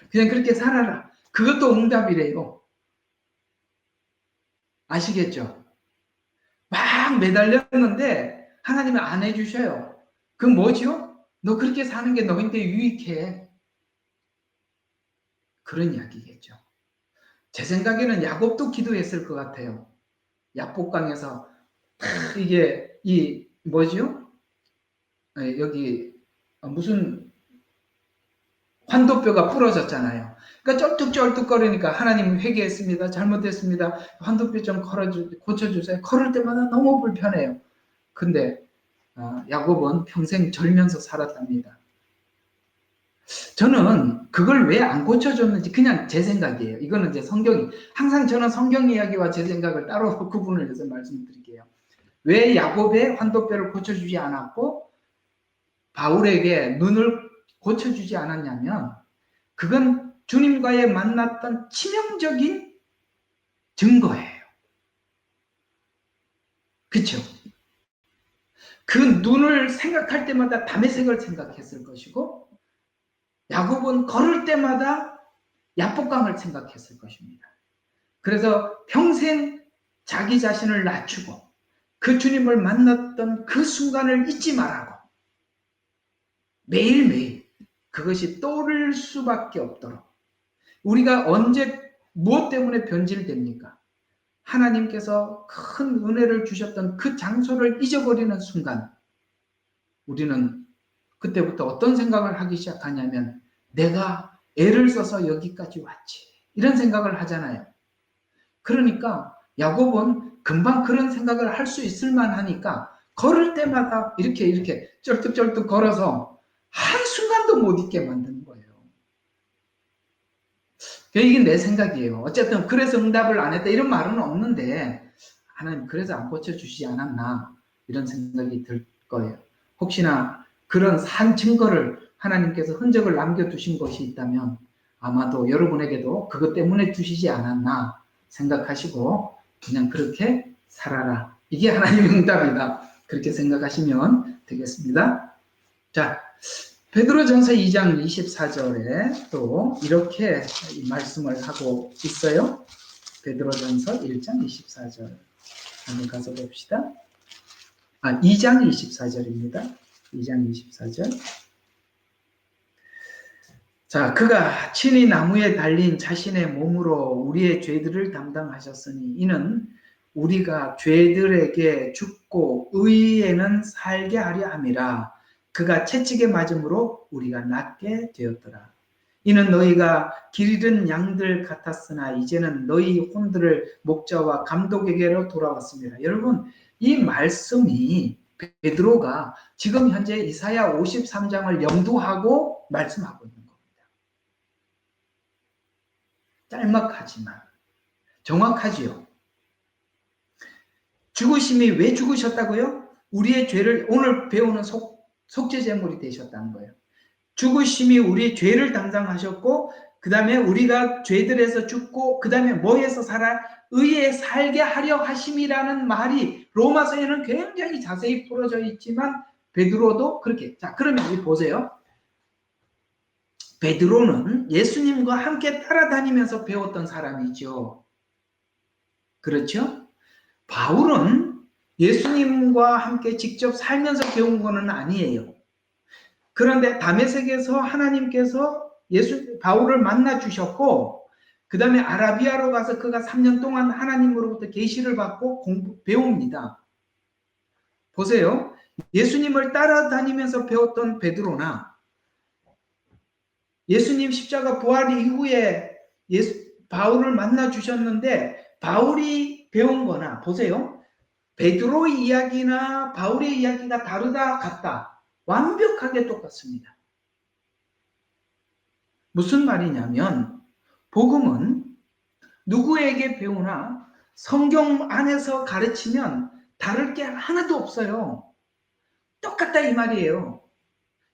S2: 그냥 그렇게 살아라. 그것도 응답이래요. 아시겠죠? 막 매달렸는데 하나님은 안 해주셔요. 그건 뭐죠? 너 그렇게 사는 게 너한테 유익해. 그런 이야기겠죠. 제 생각에는 야곱도 기도했을 것 같아요. 야복강에서 이게 이 뭐죠? 여기 무슨 환도뼈가 부러졌잖아요. 그러니까 쩔뚝쩔뚝거리니까 하나님 회개했습니다. 잘못했습니다. 환도뼈 좀 고쳐주세요. 걸을 때마다 너무 불편해요. 근데 야곱은 평생 절면서 살았답니다. 저는 그걸 왜 안 고쳐줬는지 그냥 제 생각이에요. 이거는 이제 성경이 항상 저는 성경 이야기와 제 생각을 따로 구분을 해서 말씀드릴게요. 왜 야곱의 환도뼈를 고쳐주지 않았고 바울에게 눈을 고쳐주지 않았냐면 그건 주님과의 만났던 치명적인 증거예요. 그렇죠? 그 눈을 생각할 때마다 다메섹을 생각했을 것이고 야곱은 걸을 때마다 야복강을 생각했을 것입니다. 그래서 평생 자기 자신을 낮추고 그 주님을 만났던 그 순간을 잊지 말라고 매일매일 그것이 떠오를 수밖에 없도록 우리가 언제 무엇 때문에 변질됩니까? 하나님께서 큰 은혜를 주셨던 그 장소를 잊어버리는 순간 우리는 그때부터 어떤 생각을 하기 시작하냐면 내가 애를 써서 여기까지 왔지 이런 생각을 하잖아요. 그러니까 야곱은 금방 그런 생각을 할 수 있을 만하니까 걸을 때마다 이렇게 쩔뚝쩔뚝 걸어서 한순간도 못 있게 만드는 거예요. 이게 내 생각이에요. 어쨌든 그래서 응답을 안 했다 이런 말은 없는데 하나님 그래서 안 고쳐주시지 않았나 이런 생각이 들 거예요. 혹시나 그런 산 증거를 하나님께서 흔적을 남겨두신 것이 있다면 아마도 여러분에게도 그것 때문에 주시지 않았나 생각하시고 그냥 그렇게 살아라. 이게 하나님의 응답이다. 그렇게 생각하시면 되겠습니다. 자, 베드로전서 2장 24절에 또 이렇게 말씀을 하고 있어요. 베드로전서 1장 24절 한번 가서 봅시다. 2장 24절입니다. 2장 24절. 자, 그가 친히 나무에 달린 자신의 몸으로 우리의 죄들을 담당하셨으니 이는 우리가 죄들에게 죽고 의에는 살게 하려 함이라. 그가 채찍에 맞음으로 우리가 낫게 되었더라. 이는 너희가 길 잃은 양들 같았으나 이제는 너희 혼들을 목자와 감독에게로 돌아왔습니다. 여러분, 이 말씀이 베드로가 지금 현재 이사야 53장을 염두하고 말씀하고 있는 겁니다. 짤막하지만 정확하지요. 죽으심이 왜 죽으셨다고요? 우리의 죄를, 오늘 배우는 속죄제물이 되셨다는 거예요. 죽으심이 우리의 죄를 담당하셨고, 그 다음에 우리가 죄들에서 죽고, 그 다음에 뭐에서 살아? 의에 살게 하려 하심이라는 말이 로마서에는 굉장히 자세히 풀어져 있지만 베드로도 그렇게. 자, 그러면 여기 보세요. 베드로는 예수님과 함께 따라다니면서 배웠던 사람이죠. 그렇죠? 바울은 예수님과 함께 직접 살면서 배운 거는 아니에요. 그런데 다메섹에서 하나님께서 바울을 만나 주셨고, 그 다음에 아라비아로 가서 그가 3년 동안 하나님으로부터 계시를 받고 배웁니다. 보세요. 예수님을 따라다니면서 배웠던 베드로나 예수님 십자가 부활 이후에 바울을 만나 주셨는데 바울이 배운 거나, 보세요. 베드로의 이야기나 바울의 이야기가 다르다 같다. 완벽하게 똑같습니다. 무슨 말이냐면 복음은 누구에게 배우나 성경 안에서 가르치면 다를 게 하나도 없어요. 똑같다 이 말이에요.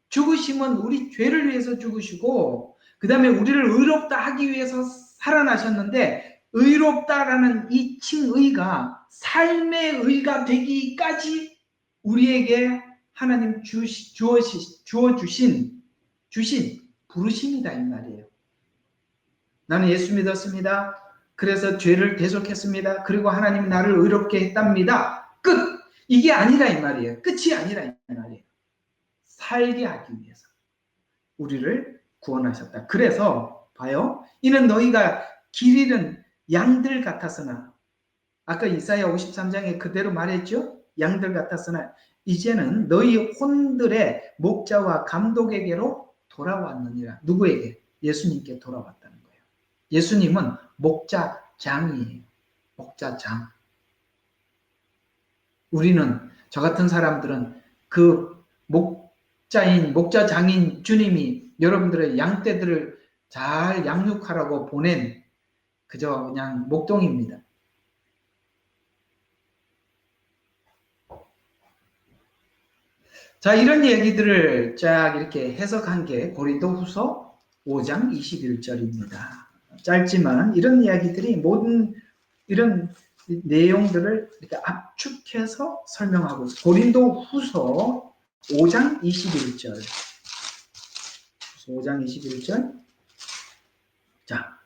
S2: 죽으심은 우리 죄를 위해서 죽으시고, 그 다음에 우리를 의롭다 하기 위해서 살아나셨는데, 의롭다라는 이 칭의가 삶의 의가 되기까지 우리에게 하나님 주신 부르심이다 이 말이에요. 나는 예수 믿었습니다. 그래서 죄를 대속했습니다. 그리고 하나님이 나를 의롭게 했답니다. 끝! 이게 아니라 이 말이에요. 끝이 아니라 이 말이에요. 살게 하기 위해서 우리를 구원하셨다. 그래서 봐요. 이는 너희가 길 잃은 양들 같았으나, 아까 이사야 53장에 그대로 말했죠. 양들 같았으나 이제는 너희 혼들의 목자와 감독에게로 돌아왔느니라. 누구에게? 예수님께 돌아왔다는 거예요. 예수님은 목자장이에요. 목자장. 우리는, 저 같은 사람들은 그 목자장인 주님이 여러분들의 양떼들을 잘 양육하라고 보낸 그저 그냥 목동입니다. 자, 이런 얘기들을 쫙 이렇게 해석한 게 고린도후서 5장 21절입니다. 짧지만 이런 이야기들이 모든 이런 내용들을 이렇게 압축해서 설명하고 있어요. 고린도후서 5장 21절. 5장 21절. 자,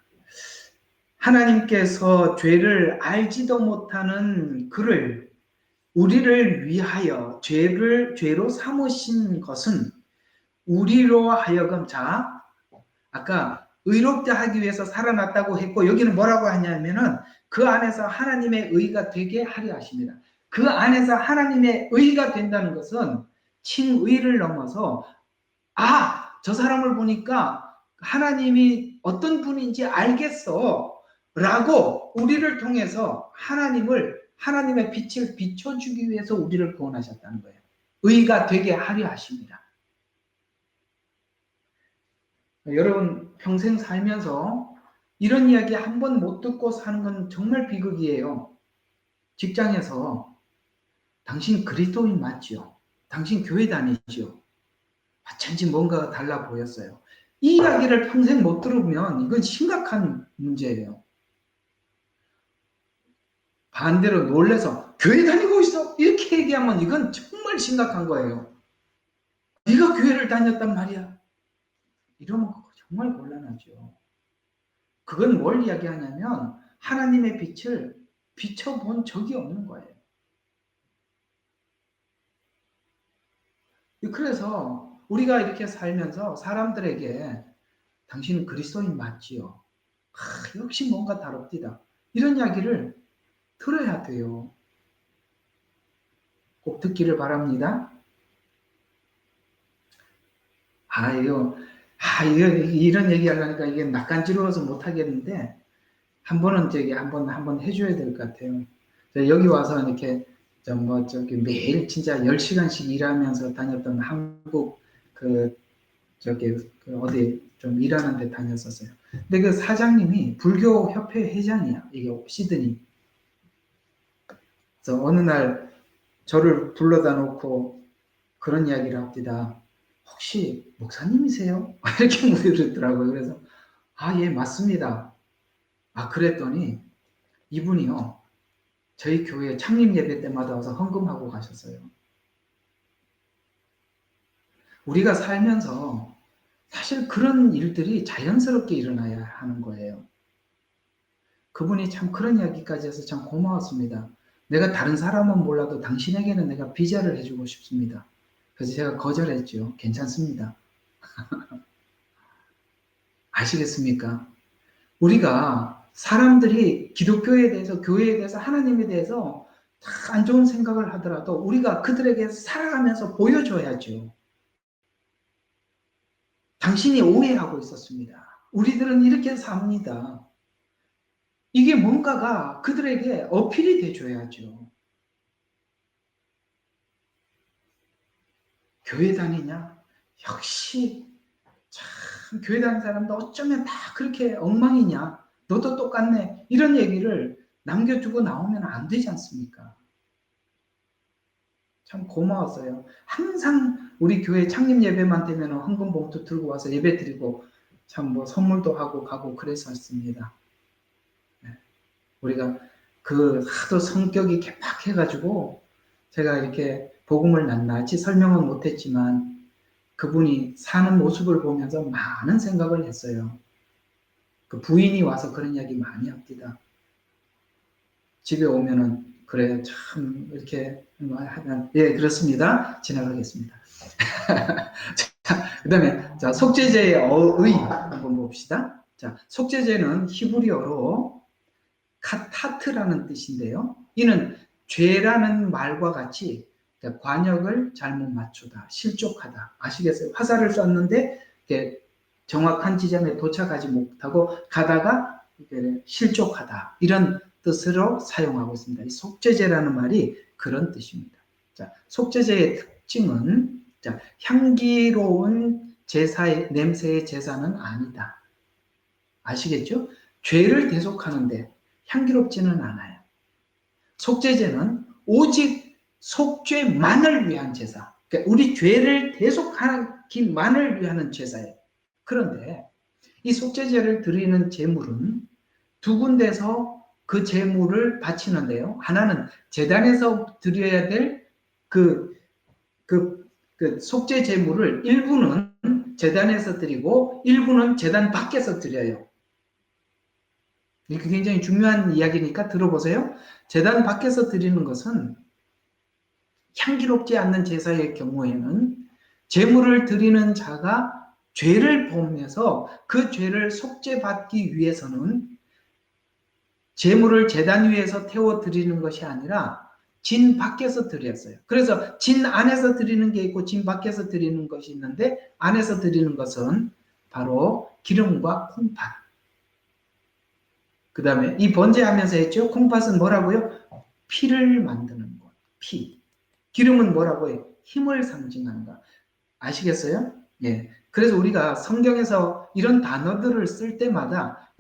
S2: 하나님께서 죄를 알지도 못하는 그를 우리를 위하여 죄로 삼으신 것은 우리로 하여금, 자, 아까 의롭게 하기 위해서 살아났다고 했고, 여기는 뭐라고 하냐면은 그 안에서 하나님의 의가 되게 하려 하십니다. 그 안에서 하나님의 의가 된다는 것은 칭의를 넘어서, 저 사람을 보니까 하나님이 어떤 분인지 알겠어 라고 우리를 통해서 하나님의 빛을 비춰주기 위해서 우리를 구원하셨다는 거예요. 의가 되게 하려 하십니다. 여러분 평생 살면서 이런 이야기 한 번 못 듣고 사는 건 정말 비극이에요. 직장에서 당신 그리스도인 맞죠? 당신 교회 다니죠? 어쩐지 뭔가가 달라 보였어요. 이 이야기를 평생 못 들으면 이건 심각한 문제예요. 반대로 놀래서 교회 다니고 있어 이렇게 얘기하면 이건 정말 심각한 거예요. 네가 교회를 다녔단 말이야. 이러면 정말 곤란하죠. 그건 뭘 이야기하냐면 하나님의 빛을 비춰본 적이 없는 거예요. 그래서 우리가 이렇게 살면서 사람들에게 당신은 그리스도인 맞지요? 역시 뭔가 다릅디다. 이런 이야기를 들어야 돼요. 꼭 듣기를 바랍니다. 이런 얘기 하려니까 이게 낯간지러워서 못하겠는데, 한번 해줘야 될 것 같아요. 여기 와서 이렇게, 매일 진짜 10시간씩 일하면서 다녔던 한국 저기 어디 좀 일하는 데 다녔었어요. 근데 그 사장님이 불교 협회 회장이야. 이게 시드니. 그래서 어느 날 저를 불러다 놓고 그런 이야기를 합니다. 혹시 목사님이세요? 이렇게 물으더라고요. 그래서 아, 예, 맞습니다. 아, 그랬더니 이분이요. 저희 교회 창립 예배 때마다 와서 헌금하고 가셨어요. 우리가 살면서 사실 그런 일들이 자연스럽게 일어나야 하는 거예요. 그분이 참 그런 이야기까지 해서 참 고마웠습니다. 내가 다른 사람은 몰라도 당신에게는 내가 비자를 해주고 싶습니다. 그래서 제가 거절했죠. 괜찮습니다. 아시겠습니까? 우리가 사람들이 기독교에 대해서, 교회에 대해서, 하나님에 대해서 다 안 좋은 생각을 하더라도 우리가 그들에게 살아가면서 보여줘야죠. 당신이 오해하고 있었습니다. 우리들은 이렇게 삽니다. 이게 뭔가가 그들에게 어필이 돼줘야죠. 교회 다니냐? 역시 참 교회 다니는 사람도 어쩌면 다 그렇게 엉망이냐? 너도 똑같네. 이런 얘기를 남겨두고 나오면 안 되지 않습니까? 참 고마웠어요. 항상 우리 교회 창립 예배만 되면 헌금 봉투 들고 와서 예배 드리고 참 뭐 선물도 하고 가고 그랬었습니다. 우리가 그 하도 성격이 개팍해가지고 제가 이렇게 복음을 낱낱이 설명은 못했지만 그분이 사는 모습을 보면서 많은 생각을 했어요. 그 부인이 와서 그런 이야기 많이 합니다. 집에 오면은 그래 참 이렇게 예 그렇습니다. 지나가겠습니다. 그다음에 자 속죄제의 어의 한번 봅시다. 자 속죄제는 히브리어로 카타트라는 뜻인데요. 이는 죄라는 말과 같이 관역을 잘못 맞추다, 실족하다. 아시겠어요? 화살을 쐈는데 정확한 지점에 도착하지 못하고 가다가 실족하다. 이런 뜻으로 사용하고 있습니다. 이 속죄제라는 말이 그런 뜻입니다. 자, 속죄제의 특징은 자, 향기로운 제사의 냄새의 제사는 아니다. 아시겠죠? 죄를 대속하는데 향기롭지는 않아요. 속죄제는 오직 속죄만을 위한 제사. 그러니까 우리 죄를 대속하기만을 위한 제사예요. 그런데 이 속죄제를 드리는 제물은 두 군데서 그 제물을 바치는데요. 하나는 제단에서 드려야 될 속죄 제물을 일부는 제단에서 드리고 일부는 제단 밖에서 드려요. 이게 굉장히 중요한 이야기니까 들어보세요. 제단 밖에서 드리는 것은 향기롭지 않는 제사의 경우에는 제물을 드리는 자가 죄를 범해서 그 죄를 속죄받기 위해서는 제물을 제단 위에서 태워 드리는 것이 아니라 진 밖에서 드렸어요. 그래서 진 안에서 드리는 게 있고 진 밖에서 드리는 것이 있는데 안에서 드리는 것은 바로 기름과 콩팥. 그 다음에 이 번제하면서 했죠. 콩팥은 뭐라고요? 피를 만드는 것. 피. 기름은 뭐라고요? 힘을 상징하는 것. 아시겠어요? 예. 그래서 우리가 성경에서 이런 단어들을 쓸 때마다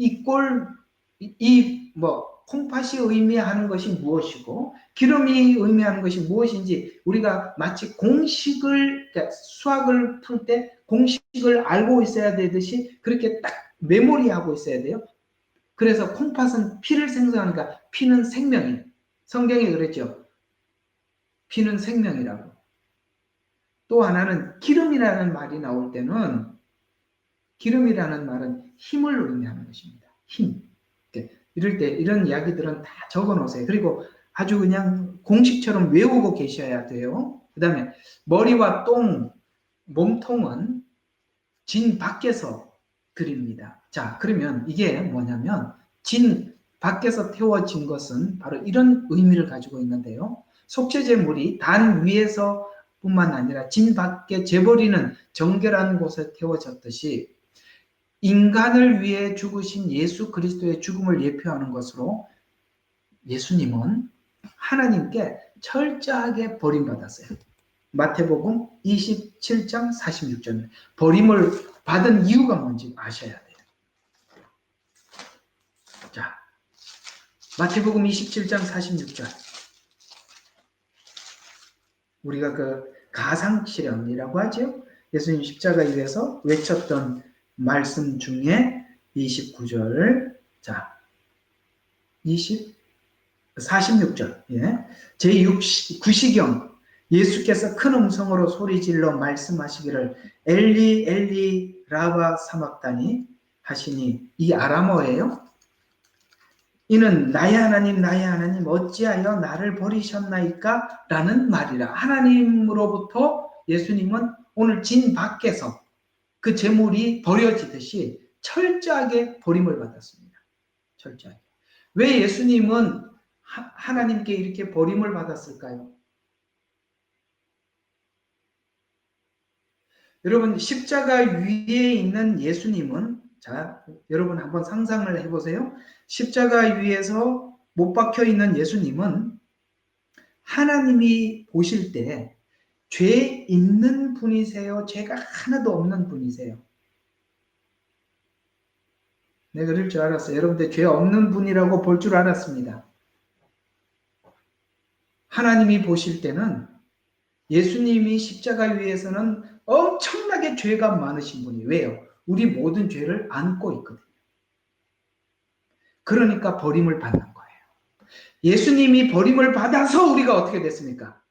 S2: 콩팥이 의미하는 것이 무엇이고 기름이 의미하는 것이 무엇인지 우리가 마치 그러니까 수학을 풀 때 공식을 알고 있어야 되듯이 그렇게 딱 메모리하고 있어야 돼요. 그래서 콩팥은 피를 생성하니까 피는 생명이에요. 성경에 그랬죠. 피는 생명이라고. 또 하나는 기름이라는 말이 나올 때는 기름이라는 말은 힘을 의미하는 것입니다. 힘. 이럴 때 이런 이야기들은 다 적어 놓으세요. 그리고 아주 그냥 공식처럼 외우고 계셔야 돼요. 그 다음에 머리와 몸통은 진 밖에서 드립니다. 자, 그러면 이게 뭐냐면 진 밖에서 태워진 것은 바로 이런 의미를 가지고 있는데요. 속죄제물이 단 위에서 뿐만 아니라 진 밖에 재버리는 정결한 곳에 태워졌듯이 인간을 위해 죽으신 예수 그리스도의 죽음을 예표하는 것으로 예수님은 하나님께 철저하게 버림받았어요. 마태복음 27장 46절. 버림을 받은 이유가 뭔지 아셔야 돼요. 자, 마태복음 27장 46절. 우리가 그 가상실현이라고 하죠. 예수님 십자가 위에서 외쳤던 말씀 중에 29절. 자, 46절. 예. 제9시경 예수께서 큰 음성으로 소리질러 말씀하시기를 엘리 엘리 라바 사막다니 하시니, 이 아람어예요. 이는 나의 하나님 어찌하여 나를 버리셨나이까? 라는 말이라. 하나님으로부터 예수님은 오늘 진 밖에서 그 재물이 버려지듯이 철저하게 버림을 받았습니다. 철저하게. 왜 예수님은 하나님께 이렇게 버림을 받았을까요? 여러분, 십자가 위에 있는 예수님은, 자, 여러분 한번 상상을 해보세요. 십자가 위에서 못 박혀 있는 예수님은 하나님이 보실 때 죄 있는 분이세요? 죄가 하나도 없는 분이세요? 내가 그럴 줄 알았어요. 여러분들 죄 없는 분이라고 볼 줄 알았습니다. 하나님이 보실 때는 예수님이 십자가 위에서는 엄청나게 죄가 많으신 분이에요. 왜요? 우리 모든 죄를 안고 있거든요. 그러니까 버림을 받는 거예요. 예수님이 버림을 받아서 우리가 어떻게 됐습니까?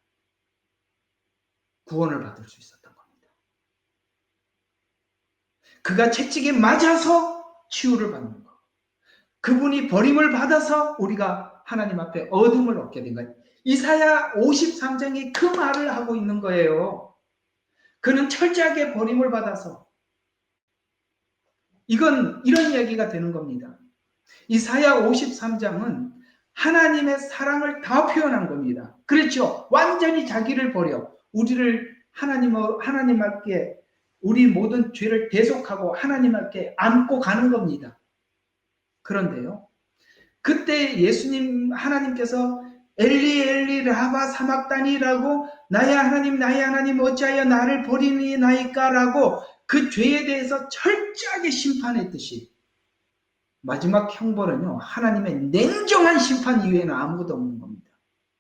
S2: 구원을 받을 수 있었던 겁니다. 그가 채찍에 맞아서 치유를 받는 거. 그분이 버림을 받아서 우리가 하나님 앞에 얻음을 얻게 된 거예요. 이사야 53장이 그 말을 하고 있는 거예요. 그는 철저하게 버림을 받아서. 이런 이야기가 되는 겁니다. 이사야 53장은 하나님의 사랑을 다 표현한 겁니다. 그렇죠? 완전히 자기를 버려 우리를 하나님 앞에 우리 모든 죄를 대속하고 하나님 앞에 안고 가는 겁니다. 그런데요, 그때 하나님께서 엘리 엘리 라바 사막다니라고 나의 하나님 어찌하여 나를 버리니나이까 라고 그 죄에 대해서 철저하게 심판했듯이 마지막 형벌은요, 하나님의 냉정한 심판 이외에는 아무것도 없는 겁니다.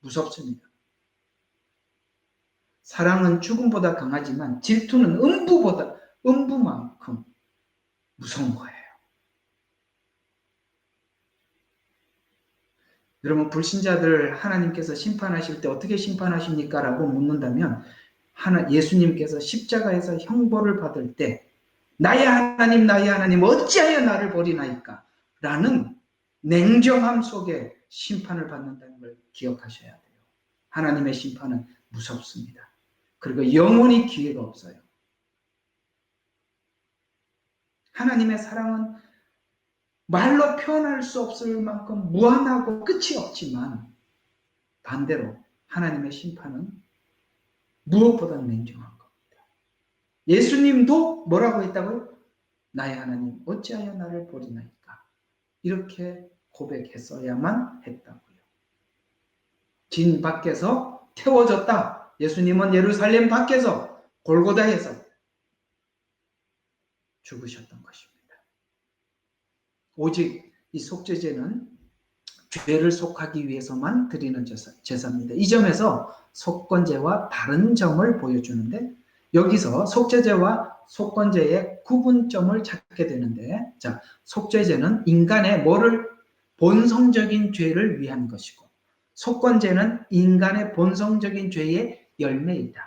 S2: 무섭습니다. 사랑은 죽음보다 강하지만 질투는 음부만큼 무서운 거예요. 여러분, 불신자들 하나님께서 심판하실 때 어떻게 심판하십니까? 라고 묻는다면 예수님께서 십자가에서 형벌을 받을 때 나의 하나님 어찌하여 나를 버리나이까? 라는 냉정함 속에 심판을 받는다는 걸 기억하셔야 돼요. 하나님의 심판은 무섭습니다. 그리고 영원히 기회가 없어요. 하나님의 사랑은 말로 표현할 수 없을 만큼 무한하고 끝이 없지만 반대로 하나님의 심판은 무엇보다 냉정한 겁니다. 예수님도 뭐라고 했다고요? 나의 하나님 어찌하여 나를 버리나이까? 이렇게 고백했어야만 했다고요. 진 밖에서 태워졌다. 예수님은 예루살렘 밖에서 골고다에서 죽으셨던 것입니다. 오직 이 속죄제는 죄를 속하기 위해서만 드리는 제사입니다. 이 점에서 속건제와 다른 점을 보여주는데, 여기서 속죄제와 속건제의 구분점을 찾게 되는데, 자, 속죄제는 인간의 본성적인 죄를 위한 것이고, 속건제는 인간의 본성적인 죄의 열매이다.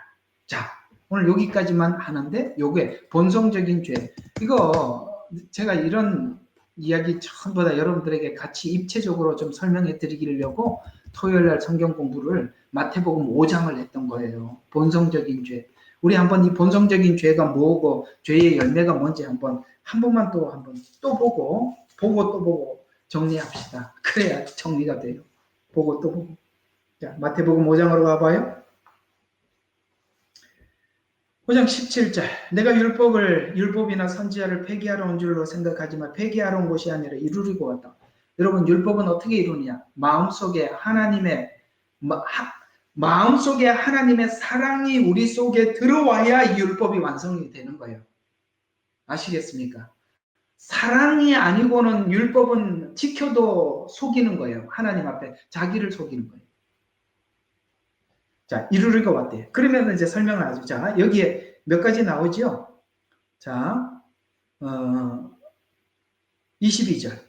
S2: 자, 오늘 여기까지만 하는데, 요게 본성적인 죄. 이거 제가 이런 이야기 전부 다 여러분들에게 같이 입체적으로 좀 설명해 드리려고 토요일날 성경 공부를 마태복음 5장을 했던 거예요. 본성적인 죄. 우리 한번 이 본성적인 죄가 뭐고 죄의 열매가 뭔지 한 번만 또 보고 정리합시다. 그래야 정리가 돼요. 보고 또 보고. 자, 마태복음 5장으로 가봐요. 5장 17절. 내가 율법이나 선지자를 폐기하러 온 줄로 생각하지만 폐기하러 온 것이 아니라 이루려고 왔다. 여러분, 율법은 어떻게 이루느냐? 마음속에 하나님의 마음속에 하나님의 사랑이 우리 속에 들어와야 이 율법이 완성이 되는 거예요. 아시겠습니까? 사랑이 아니고는 율법은 지켜도 속이는 거예요. 하나님 앞에 자기를 속이는 거예요. 자, 이루리가 왔대요. 그러면 이제 설명을 하죠. 자, 여기에 몇 가지 나오죠? 자, 22절.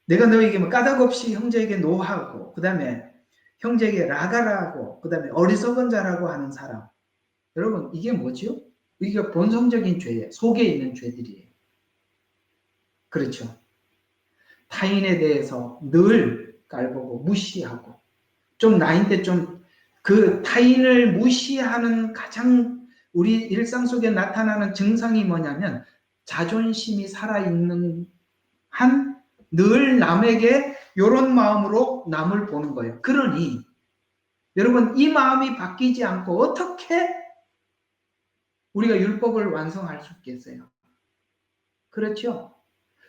S2: 내가 너에게 뭐 까닭 없이 형제에게 노하고, 그 다음에 형제에게 라가라고, 그 다음에 어리석은 자라고 하는 사람. 여러분, 이게 뭐죠? 이게 본성적인 죄예요. 속에 있는 죄들이에요. 그렇죠. 타인에 대해서 늘 깔보고 무시하고, 좀 나인데 좀 그 타인을 무시하는 가장 우리 일상 속에 나타나는 증상이 뭐냐면 자존심이 살아있는 한 늘 남에게 이런 마음으로 남을 보는 거예요. 그러니 여러분 이 마음이 바뀌지 않고 어떻게 우리가 율법을 완성할 수 있겠어요? 그렇죠?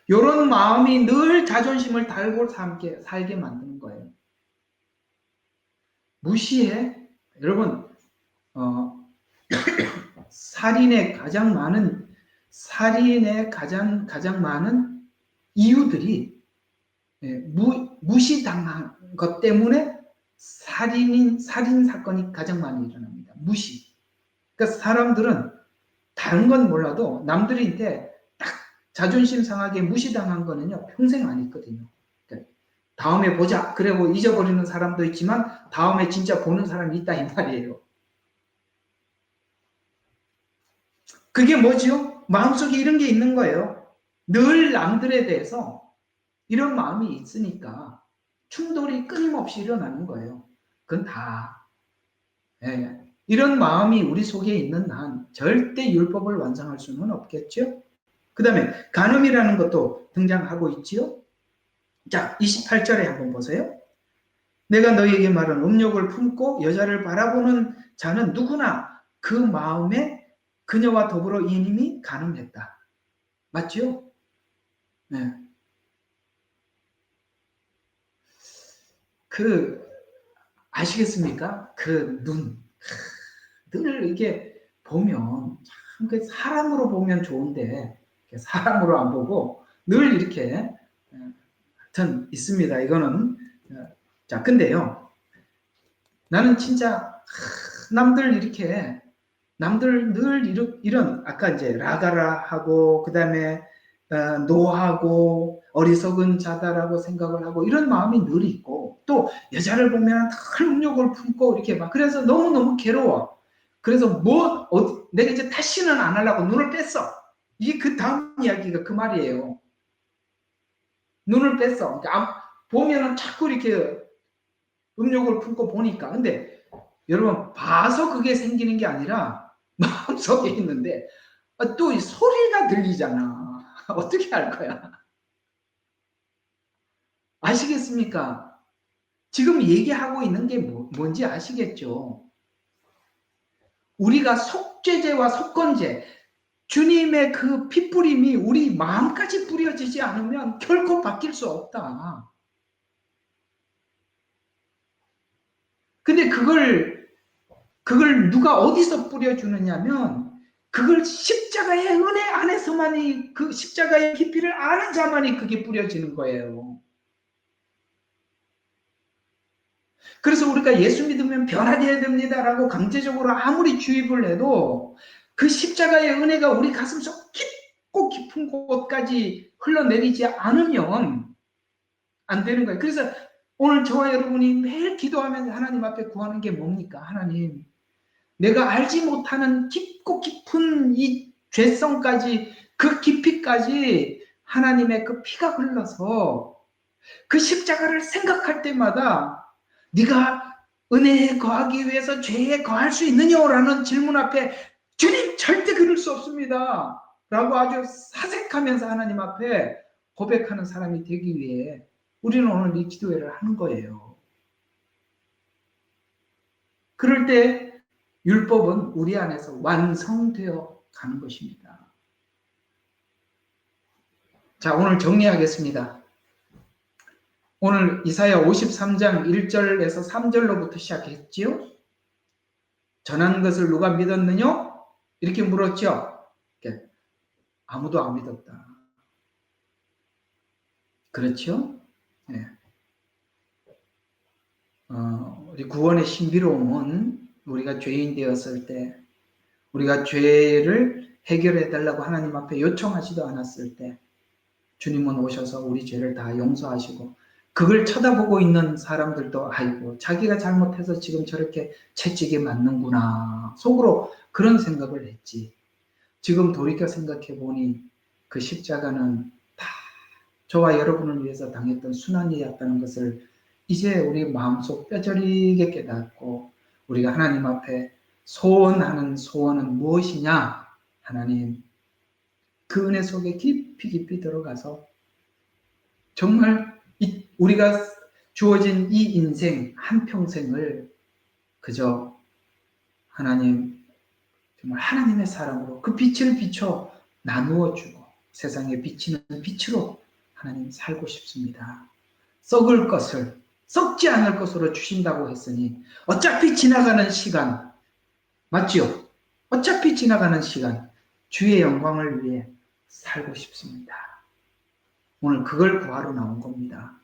S2: 이런 마음이 늘 자존심을 달고 살게 만드는 거예요. 무시해? 여러분 살인의 가장 많은 이유들이 무시당한 것 때문에 살인 사건이 가장 많이 일어납니다. 무시. 그러니까 사람들은 다른 건 몰라도 남들한테 딱 자존심 상하게 무시당한 거는요 평생 안 있거든요. 그러니까 다음에 보자. 그리고 잊어버리는 사람도 있지만 다음에 진짜 보는 사람이 있다 이 말이에요. 그게 뭐죠? 마음속에 이런 게 있는 거예요. 늘 남들에 대해서 이런 마음이 있으니까 충돌이 끊임없이 일어나는 거예요. 그건 다 이런 마음이 우리 속에 있는 한 절대 율법을 완성할 수는 없겠죠. 그 다음에 간음이라는 것도 등장하고 있지요. 자, 28절에 한번 보세요. 내가 너희에게 말한 음욕을 품고 여자를 바라보는 자는 누구나 그 마음에 그녀와 더불어 이님이 간음했다. 맞죠? 네. 아시겠습니까? 눈을 이게 보면 참 사람으로 보면 좋은데 사람으로 안 보고 늘 이렇게 하여튼 있습니다. 이거는 자 근데요 나는 진짜 남들 늘 이런 아까 이제 라가라 하고 그 다음에 노하고 어리석은 자다라고 생각을 하고 이런 마음이 늘 있고 또 여자를 보면 늘 음욕을 품고 이렇게 막 그래서 너무너무 괴로워. 그래서 내가 이제 다시는 안 하려고 눈을 뺐어. 이게 그 다음 이야기가 그 말이에요. 눈을 뺐어. 그러니까 보면은 자꾸 이렇게 음욕을 품고 보니까 근데 여러분 봐서 그게 생기는 게 아니라 마음속에 있는데 또 이 소리가 들리잖아. 어떻게 할 거야? 아시겠습니까? 지금 얘기하고 있는 게 뭔지 아시겠죠? 우리가 속죄제와 속건제, 주님의 그 핏뿌림이 우리 마음까지 뿌려지지 않으면 결코 바뀔 수 없다. 근데 그걸 누가 어디서 뿌려주느냐면 그걸 십자가의 은혜 안에서만이 그 십자가의 깊이를 아는 자만이 그게 뿌려지는 거예요. 그래서 우리가 예수 믿으면 변화되어야 됩니다라고 강제적으로 아무리 주입을 해도 그 십자가의 은혜가 우리 가슴속 깊고 깊은 곳까지 흘러내리지 않으면 안 되는 거예요. 그래서 오늘 저와 여러분이 매일 기도하면서 하나님 앞에 구하는 게 뭡니까? 하나님, 내가 알지 못하는 깊고 깊은 이 죄성까지 그 깊이까지 하나님의 그 피가 흘러서 그 십자가를 생각할 때마다 네가 은혜에 거하기 위해서 죄에 거할 수 있느냐라는 질문 앞에 주님 절대 그럴 수 없습니다 라고 아주 사색하면서 하나님 앞에 고백하는 사람이 되기 위해 우리는 오늘 이 기도회를 하는 거예요. 그럴 때 율법은 우리 안에서 완성되어 가는 것입니다. 자, 오늘 정리하겠습니다. 오늘 이사야 53장 1절에서 3절로부터 시작했지요. 전한 것을 누가 믿었느냐? 이렇게 물었죠. 아무도 안 믿었다. 그렇죠? 네. 우리 구원의 신비로움은 우리가 죄인 되었을 때, 우리가 죄를 해결해 달라고 하나님 앞에 요청하지도 않았을 때 주님은 오셔서 우리 죄를 다 용서하시고, 그걸 쳐다보고 있는 사람들도 아이고 자기가 잘못해서 지금 저렇게 채찍에 맞는구나 속으로 그런 생각을 했지. 지금 돌이켜 생각해 보니 그 십자가는 다 저와 여러분을 위해서 당했던 순환이었다는 것을 이제 우리 마음속 뼈저리게 깨닫고, 우리가 하나님 앞에 소원하는 소원은 무엇이냐? 하나님, 그 은혜 속에 깊이 깊이 들어가서 정말 우리가 주어진 이 인생 한평생을 그저 하나님, 정말 하나님의 사랑으로 그 빛을 비춰 나누어 주고 세상에 비치는 빛으로 하나님 살고 싶습니다. 썩을 것을, 썩지 않을 것으로 주신다고 했으니 어차피 지나가는 시간, 맞지요? 어차피 지나가는 시간, 주의 영광을 위해 살고 싶습니다. 오늘 그걸 구하러 나온 겁니다.